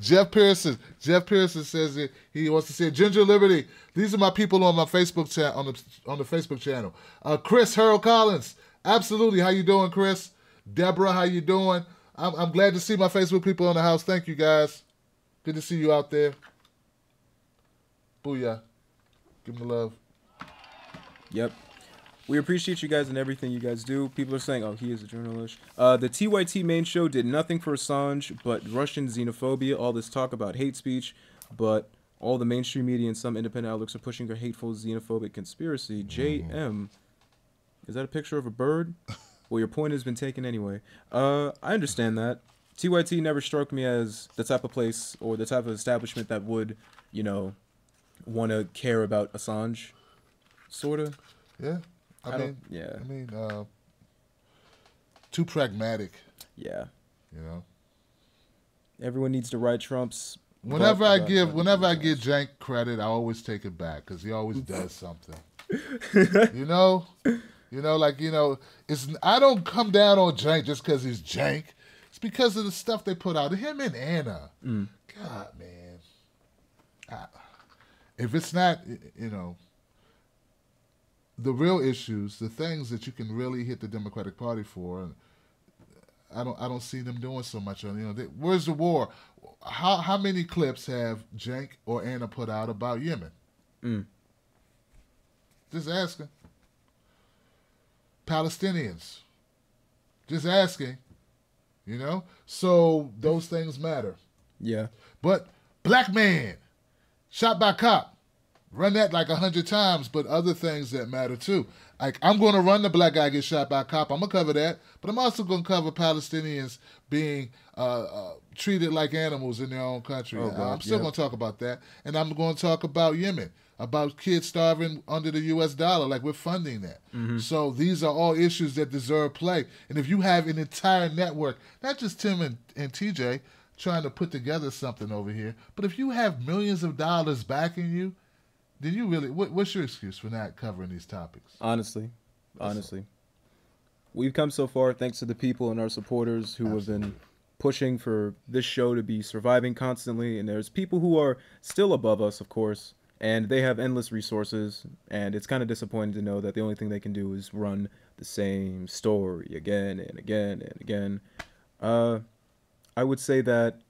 Jeff Pearson says that he wants to see Ginger Liberty. These are my people on my Facebook chat on the Facebook channel. Chris Harold Collins. Absolutely. How you doing, Chris? Deborah, how you doing? I'm glad to see my Facebook people in the house. Thank you, guys. Good to see you out there. Booyah. Give them the love. Yep. We appreciate you guys and everything you guys do. People are saying, oh, he is a journalist. The TYT main show did nothing for Assange but Russian xenophobia, all this talk about hate speech, but all the mainstream media and some independent outlets are pushing a hateful xenophobic conspiracy. JM, is that a picture of a bird? Well, your point has been taken anyway. I understand that. TYT never struck me as the type of place or the type of establishment that would, want to care about Assange, sort of. Yeah. I mean, too pragmatic. Yeah. You know. Everyone needs to ride Trump's. Whenever I give Jank credit, I always take it back because he always does something. It's I don't come down on Jank just because he's Jank. It's because of the stuff they put out. Him and Anna. God, man. If it's not, the real issues, the things that you can really hit the Democratic Party for, I don't see them doing so much. Where's the war? how many clips have Jank or Anna put out about Yemen? Mm. Just asking. Palestinians. Just asking. You know? So those things matter. Yeah. But black man, shot by cop. Run that like 100 times, but other things that matter too. Like, I'm going to run the black guy get shot by a cop. I'm going to cover that. But I'm also going to cover Palestinians being treated like animals in their own country. Oh, God, I'm still going to talk about that. And I'm going to talk about Yemen, about kids starving under the U.S. dollar. Like, we're funding that. So these are all issues that deserve play. And if you have an entire network, not just Tim and TJ trying to put together something over here, but if you have millions of dollars backing you, then you really, what's your excuse for not covering these topics? Honestly. We've come so far thanks to the people and our supporters who have been pushing for this show to be surviving constantly. And there's people who are still above us, of course, and they have endless resources. And it's kind of disappointing to know that the only thing they can do is run the same story again and again and again. I would say that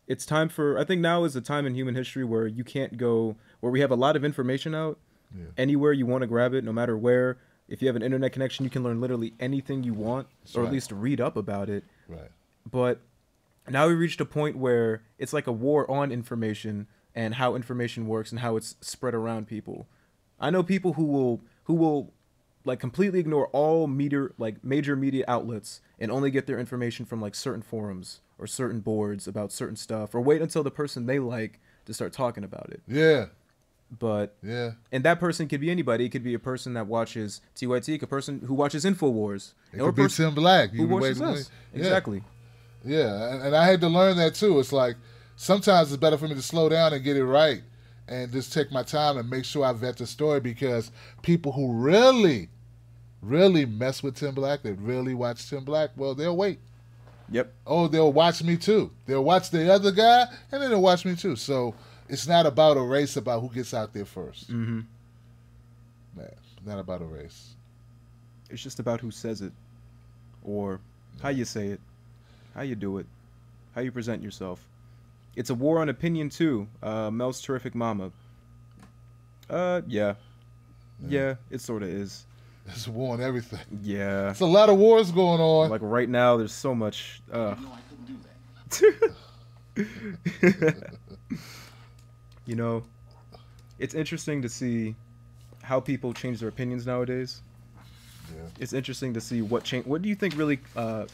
it's time for, I think now is a time in human history where you can't go, where we have a lot of information out. Yeah. Anywhere you want to grab it, no matter where. If you have an internet connection, you can learn literally anything you want, or right. at least read up about it. Right. But now we reached a point where it's like a war on information and how information works and how it's spread around people. I know people who will like completely ignore all major media outlets and only get their information from like certain forums or certain boards about certain stuff, or wait until the person they like to start talking about it. Yeah. But Yeah. and that person could be anybody. It could be a person that watches TYT, a person who watches InfoWars, It or a could be person Tim Black. who watches us. Yeah. Exactly. Yeah, and I had to learn that too. It's like sometimes it's better for me to slow down and get it right and just take my time and make sure I vet the story, because people who really mess with Tim Black, that really watch Tim Black, well, they'll wait. Yep. Oh, they'll watch me too. They'll watch the other guy, and then they'll watch me too. So it's not about a race about who gets out there first. Mm-hmm. Man, not about a race. It's just about who says it, or how you say it, how you do it, how you present yourself. It's a war on opinion too. Mel's Terrific Mama. Yeah, it sort of is. It's a war on everything. Yeah. It's a lot of wars going on. Like right now, there's so much. You know I couldn't do that. You know, it's interesting to see how people change their opinions nowadays. Yeah. It's interesting to see what change. What do you think really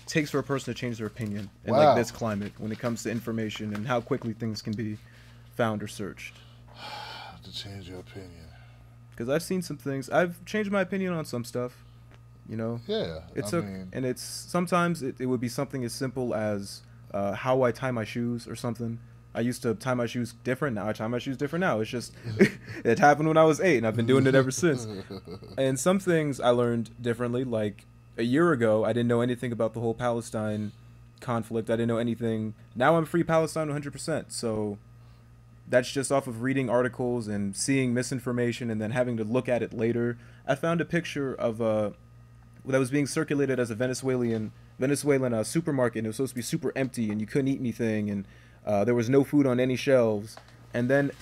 takes for a person to change their opinion in Wow. like this climate when it comes to information and how quickly things can be found or searched? To change your opinion. Because I've seen some things. I've changed my opinion on some stuff. You know, Yeah. and it's sometimes it would be something as simple as how I tie my shoes or something. I used to tie my shoes different. Now I tie my shoes different now. It's just, it happened when I was 8 and I've been doing it ever since. And some things I learned differently. Like a year ago, I didn't know anything about the whole Palestine conflict. I didn't know anything. Now I'm free Palestine 100%. So that's just off of reading articles and seeing misinformation and then having to look at it later. I found a picture of that was being circulated as a Venezuelan supermarket, and it was supposed to be super empty and you couldn't eat anything, and there was no food on any shelves. And then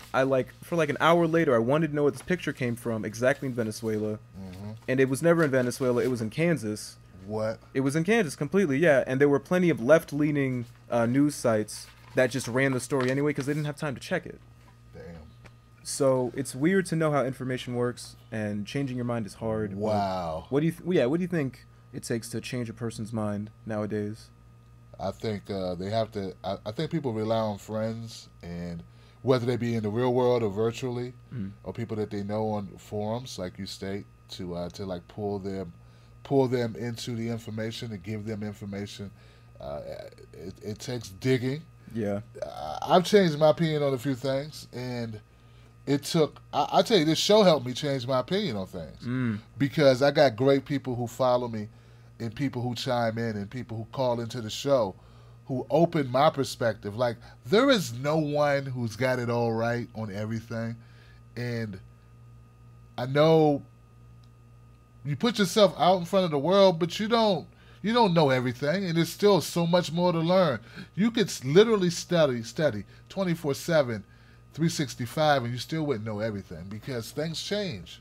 for an hour later, I wanted to know where this picture came from, exactly in Venezuela. Mm-hmm. And it was never in Venezuela, it was in Kansas. What? It was in Kansas completely, yeah. And there were plenty of left-leaning news sites that just ran the story anyway because they didn't have time to check it. Damn. So it's weird to know how information works, and changing your mind is hard. Wow. What do you think it takes to change a person's mind nowadays? I think they have to. I think people rely on friends, and whether they be in the real world or virtually, or people that they know on forums, like you state, to like pull them into the information and give them information. It takes digging. Yeah. I've changed my opinion on a few things, and it took. I tell you, this show helped me change my opinion on things because I got great people who follow me, and people who chime in, and people who call into the show, who open my perspective. Like, there is no one who's got it all right on everything, and I know you put yourself out in front of the world, but you don't You don't know everything, and there's still so much more to learn. You could literally study 24/7, 365, and you still wouldn't know everything because things change.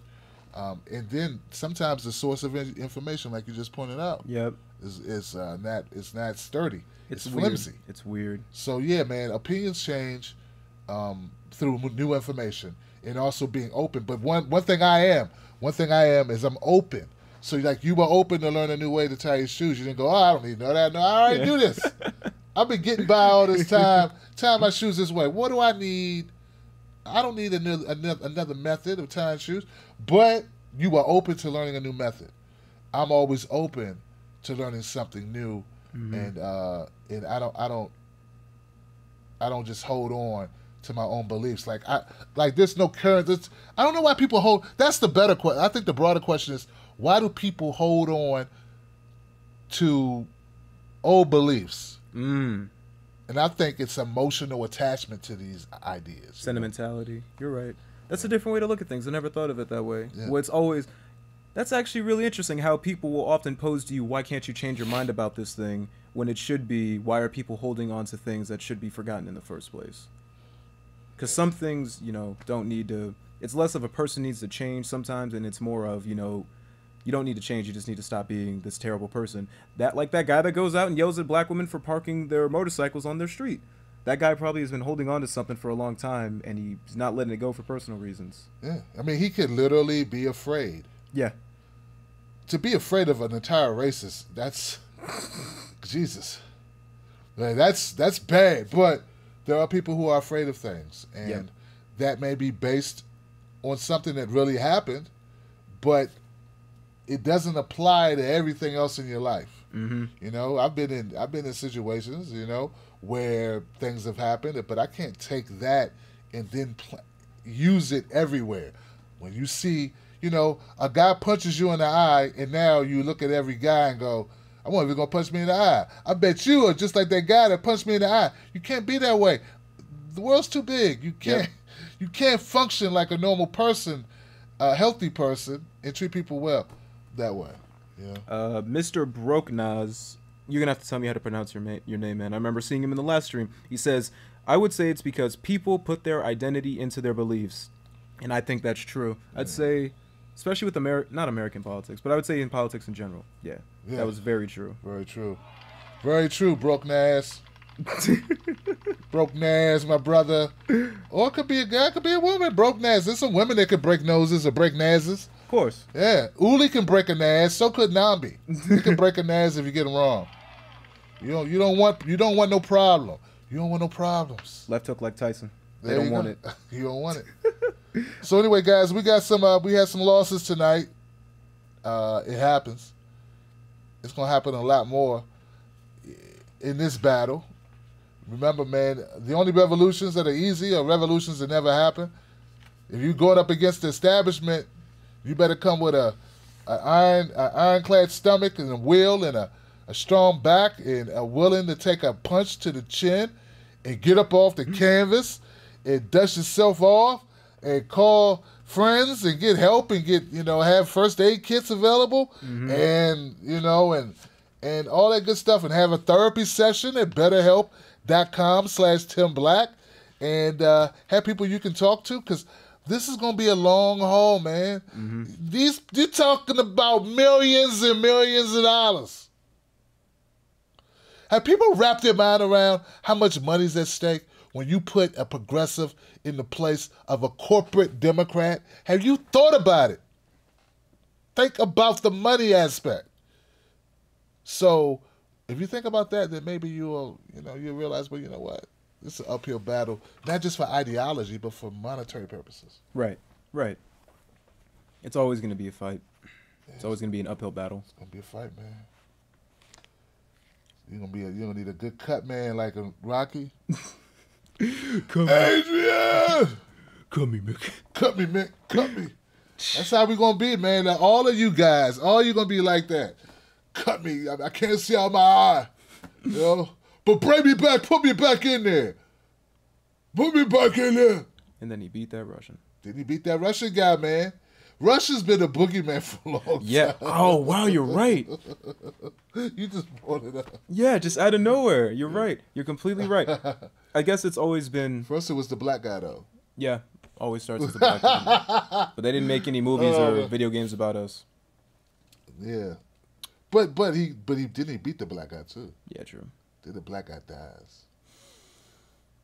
And then sometimes the source of information, like you just pointed out, Yep. is not sturdy. It's weird. flimsy. It's weird. So yeah, man, opinions change through new information and also being open. But one thing I am is I'm open. So like you were open to learn a new way to tie your shoes. You didn't go, oh, I don't need to know that. No, I already do this. I've been getting by all this time, tying my shoes this way. What do I need? I don't need another method of tying shoes. But you are open to learning a new method. I'm always open to learning something new, and I don't just hold on to my own beliefs. Like there's no current. I don't know why people hold. That's the better question. I think the broader question is why do people hold on to old beliefs? Mm. And I think it's emotional attachment to these ideas. Sentimentality. You're right. That's a different way to look at things. I never thought of it that way. Yeah. Well, it's always... That's actually really interesting how people will often pose to you, why can't you change your mind about this thing, when it should be, why are people holding on to things that should be forgotten in the first place? Because some things, don't need to... It's less of a person needs to change sometimes, and it's more of, you don't need to change, you just need to stop being this terrible person. Like that guy that goes out and yells at black women for parking their motorcycles on their street. That guy probably has been holding on to something for a long time, and he's not letting it go for personal reasons. Yeah, I mean, he could literally be afraid. Yeah. To be afraid of an entire race that's Jesus. Man, that's bad. But there are people who are afraid of things, and that may be based on something that really happened, but it doesn't apply to everything else in your life. Mm-hmm. I've been in situations, where things have happened, but I can't take that and then use it everywhere. When you see, a guy punches you in the eye, and now you look at every guy and go, I wonder if he's going to punch me in the eye. I bet you are just like that guy that punched me in the eye. You can't be that way. The world's too big. You can't function like a normal person, a healthy person, and treat people well that way. Mr. Brokenaz, you're going to have to tell me how to pronounce your name, man. I remember seeing him in the last stream. He says, I would say it's because people put their identity into their beliefs. And I think that's true. I'd say, especially with not American politics, but I would say in politics in general. Yeah. That was very true. Very true. Very true, Brokenaz. Brokenaz, my brother. Or it could be a guy, it could be a woman. Brokenaz. There's some women that could break noses or break nazes. Of course. Yeah. Uli can break a naz, so could Nambi. He can break a naz if you get him wrong. You don't want no problem. You don't want no problems. Left hook like Tyson. They There don't you want go. it. You don't want it. So anyway, guys, we had some losses tonight. It happens. It's gonna happen a lot more in this battle. Remember, man, the only revolutions that are easy are revolutions that never happen. If you're going up against the establishment, you better come with an ironclad stomach and a will and a strong back and a willing to take a punch to the chin and get up off the canvas and dust yourself off and call friends and get help and get, have first aid kits available and all that good stuff and have a therapy session at BetterHelp.com/Tim Black and have people you can talk to because this is going to be a long haul, man. You're talking about millions and millions of dollars. Have people wrapped their mind around how much money's at stake when you put a progressive in the place of a corporate Democrat? Have you thought about it? Think about the money aspect. So if you think about that, then maybe you'll realize, well, you know what? It's an uphill battle, not just for ideology, but for monetary purposes. Right. It's always going to be a fight. It's always going to be an uphill battle. It's going to be a fight, man. You're gonna need a good cut man like a Rocky. Adrian! Cut me, Mick. Cut me, Mick. Cut me. That's how we gonna be, man. Now, all of you guys, all you gonna be like that. Cut me. I can't see out my eye. But bring me back. Put me back in there. Put me back in there. And then he beat that Russian. Did he beat that Russian guy, man? Russia's been a boogeyman for a long Yeah. time. Oh wow, you're right. You just brought it up. Yeah, just out of nowhere. You're right. You're completely right. I guess it's always been First, it was the black guy though. yeah. Always starts with the black guy. But they didn't make any movies or Oh. video games about us. Yeah, but he didn't beat the black guy too. Yeah, true. Then the black guy dies.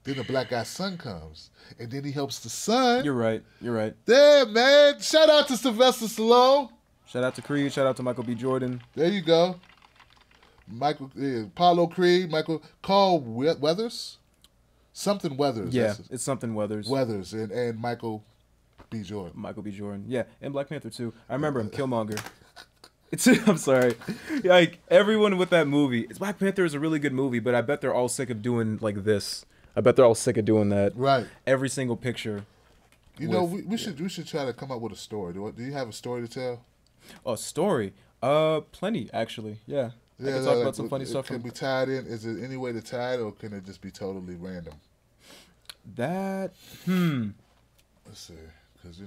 Then the black guy's son comes, and then he helps the son. You're right. You're right. Yeah, man. Shout out to Sylvester Stallone. Shout out to Creed. Shout out to Michael B. Jordan. There you go. Apollo Creed, Carl Weathers, something Weathers. Yeah, That's it's something Weathers. Weathers and Michael B. Jordan. Michael B. Jordan. Yeah, and Black Panther too. I remember him, Killmonger. I'm sorry. Like everyone with that movie, Black Panther is a really good movie, but I bet they're all sick of doing like this. I bet they're all sick of doing that. Right. Every single picture. You know, we should try to come up with a story. Do you have a story to tell? Oh, story. Plenty actually. Yeah. I can talk about some funny stuff. Can be tied in. Is there any way to tie it, or can it just be totally random? That. Let's see, because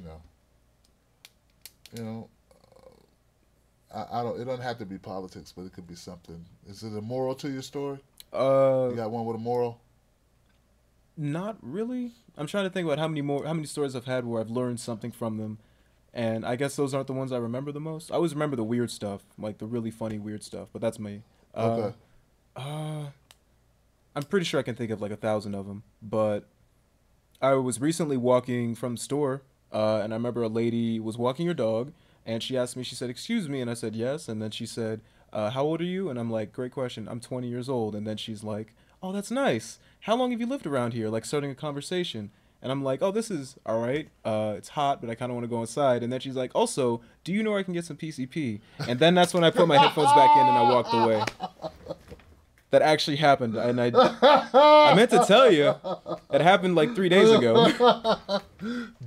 I don't. It don't have to be politics, but it could be something. Is it a moral to your story? You got one with a moral? Not really. I'm trying to think about how many stories I've had where I've learned something from them, and I guess those aren't the ones I remember the most. I always remember the weird stuff, like the really funny weird stuff. But that's me. Okay. I'm pretty sure I can think of like 1,000 of them. But I was recently walking from the store, and I remember a lady was walking her dog, and she asked me. She said, "Excuse me," and I said, "Yes," and then she said, "How old are you?" And I'm like, "Great question. I'm 20 years old." And then she's like, "Oh, that's nice. How long have you lived around here?" Like starting a conversation. And I'm like, "Oh, this is all right. It's hot, but I kind of want to go inside." And then she's like, "Also, do you know where I can get some PCP?" And then that's when I put my headphones back in and I walked away. That actually happened, and I meant to tell you, it happened like 3 days ago.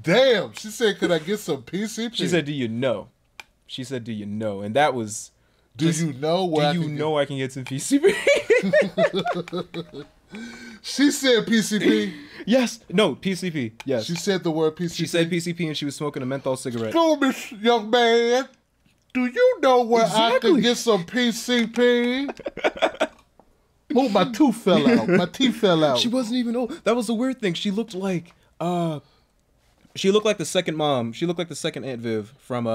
Damn. She said, "Could I get some PCP?" She said, "Do you know?" She said, "Do you know?" And that was. "Do you know where? Do you know I can get some PCP? She said PCP. Yes. No, PCP. Yes. She said the word PCP. She said PCP and she was smoking a menthol cigarette. "Excuse me, young man. Do you know where I Exactly. can get some PCP?" Oh, my tooth fell out. My teeth fell out. She wasn't even old. That was the weird thing. She looked like the second mom. She looked like the second Aunt Viv from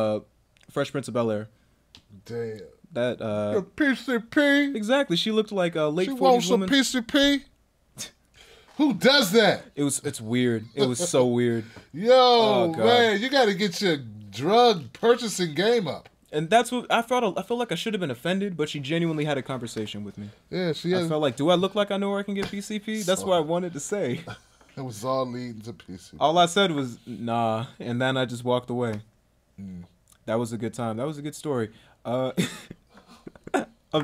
Fresh Prince of Bel-Air. Damn. That The PCP. exactly. She looked like a late She wants 40s some woman. PCP. Who does that? It's weird. It was so weird. Yo, Oh, God. man, you got to get your drug purchasing game up. And that's what I felt. I felt like I should have been offended, but she genuinely had a conversation with me. Yeah, she I has. felt like, do I look like I know where I can get PCP? That's what I wanted to say. It was all leading to PCP. All I said was nah, and then I just walked away. That was a good time. That was a good story. I'm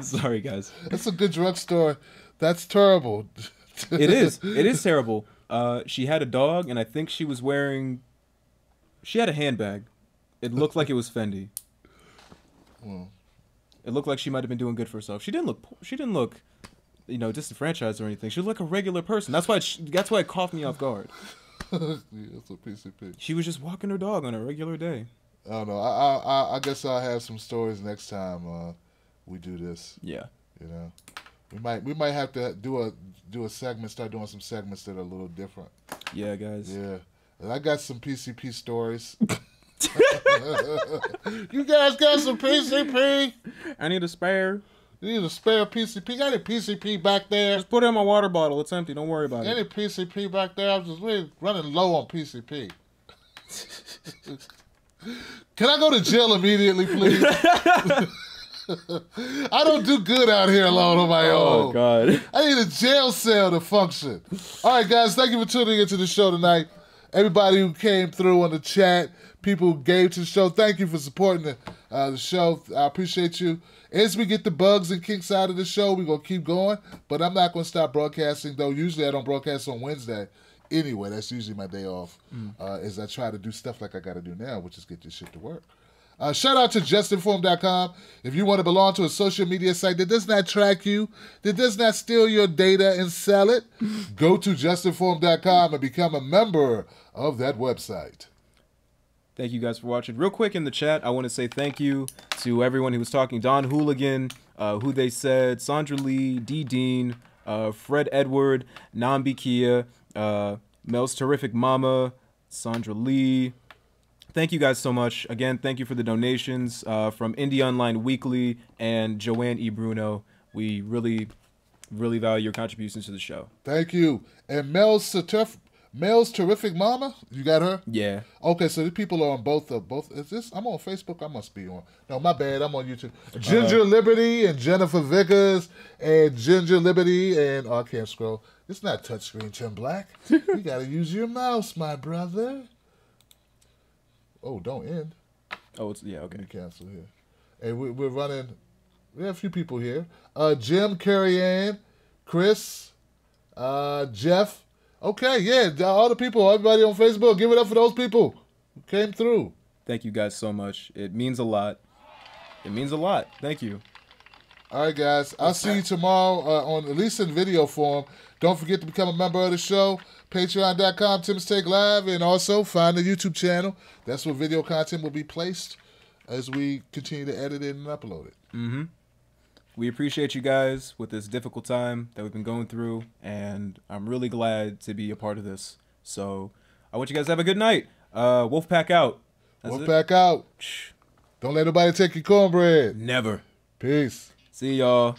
sorry, guys. That's a good drugstore. That's terrible. It is. It is terrible. She had a dog, and I think she was wearing. She had a handbag. It looked like it was Fendi. It looked like she might have been doing good for herself. She didn't look, disenfranchised or anything. She looked like a regular person. That's why it caught me off guard. Yeah, that's a PCP. She was just walking her dog on a regular day. I don't know. I guess I'll have some stories next time we do this. Yeah. You know, we might have to do a segment. Start doing some segments that are a little different. Yeah, guys. Yeah, and I got some PCP stories. You guys got some PCP? I need a spare. You need a spare PCP? Got any PCP back there? Just put it in my water bottle. It's empty. Don't worry about Any it. PCP back there? I'm just really running low on PCP. Can I go to jail immediately, please? I don't do good out here alone on my own. Oh God. I need a jail cell to function. All right, guys, thank you for tuning into the show tonight. Everybody who came through on the chat, people who gave to the show, thank you for supporting the show. I appreciate you. As we get the bugs and kinks out of the show, we're going to keep going. But I'm not going to stop broadcasting, though. Usually I don't broadcast on Wednesday. Anyway, that's usually my day off, as I try to do stuff like I got to do now, which is get this shit to work. Shout out to justinform.com. If you want to belong to a social media site that does not track you, that does not steal your data and sell it, go to justinform.com and become a member of that website. Thank you guys for watching. Real quick in the chat, I want to say thank you to everyone who was talking. Don Hooligan, Who They Said, Sandra Lee, D. Dean, Fred Edward, Nambi Kia, Mel's Terrific Mama, Sandra Lee. Thank you guys so much. Again, thank you for the donations from Indie Online Weekly and Joanne E. Bruno. We really, really value your contributions to the show. Thank you. And Mel's Terrific Mama, you got her? Yeah. Okay, so the people are on both. Is this? I'm on Facebook. I must be on. No, my bad. I'm on YouTube. Ginger Liberty and Jennifer Vickers and Ginger Liberty and I can't scroll. It's not touchscreen, Tim Black. You got to use your mouse, my brother. Oh, don't end. Oh, it's yeah. Okay. You cancel here. And we're running. We have a few people here. Jim, Carrie Ann, Chris, Jeff. Okay, yeah, all the people, everybody on Facebook, give it up for those people who came through. Thank you guys so much. It means a lot. It means a lot. Thank you. All right, guys. I'll see you tomorrow on at least in video form. Don't forget to become a member of the show. Patreon.com, Tim's Take Live, and also find the YouTube channel. That's where video content will be placed as we continue to edit it and upload it. Mm-hmm. We appreciate you guys with this difficult time that we've been going through, and I'm really glad to be a part of this. So I want you guys to have a good night. Wolfpack out. Wolfpack out. Don't let nobody take your cornbread. Never. Peace. See y'all.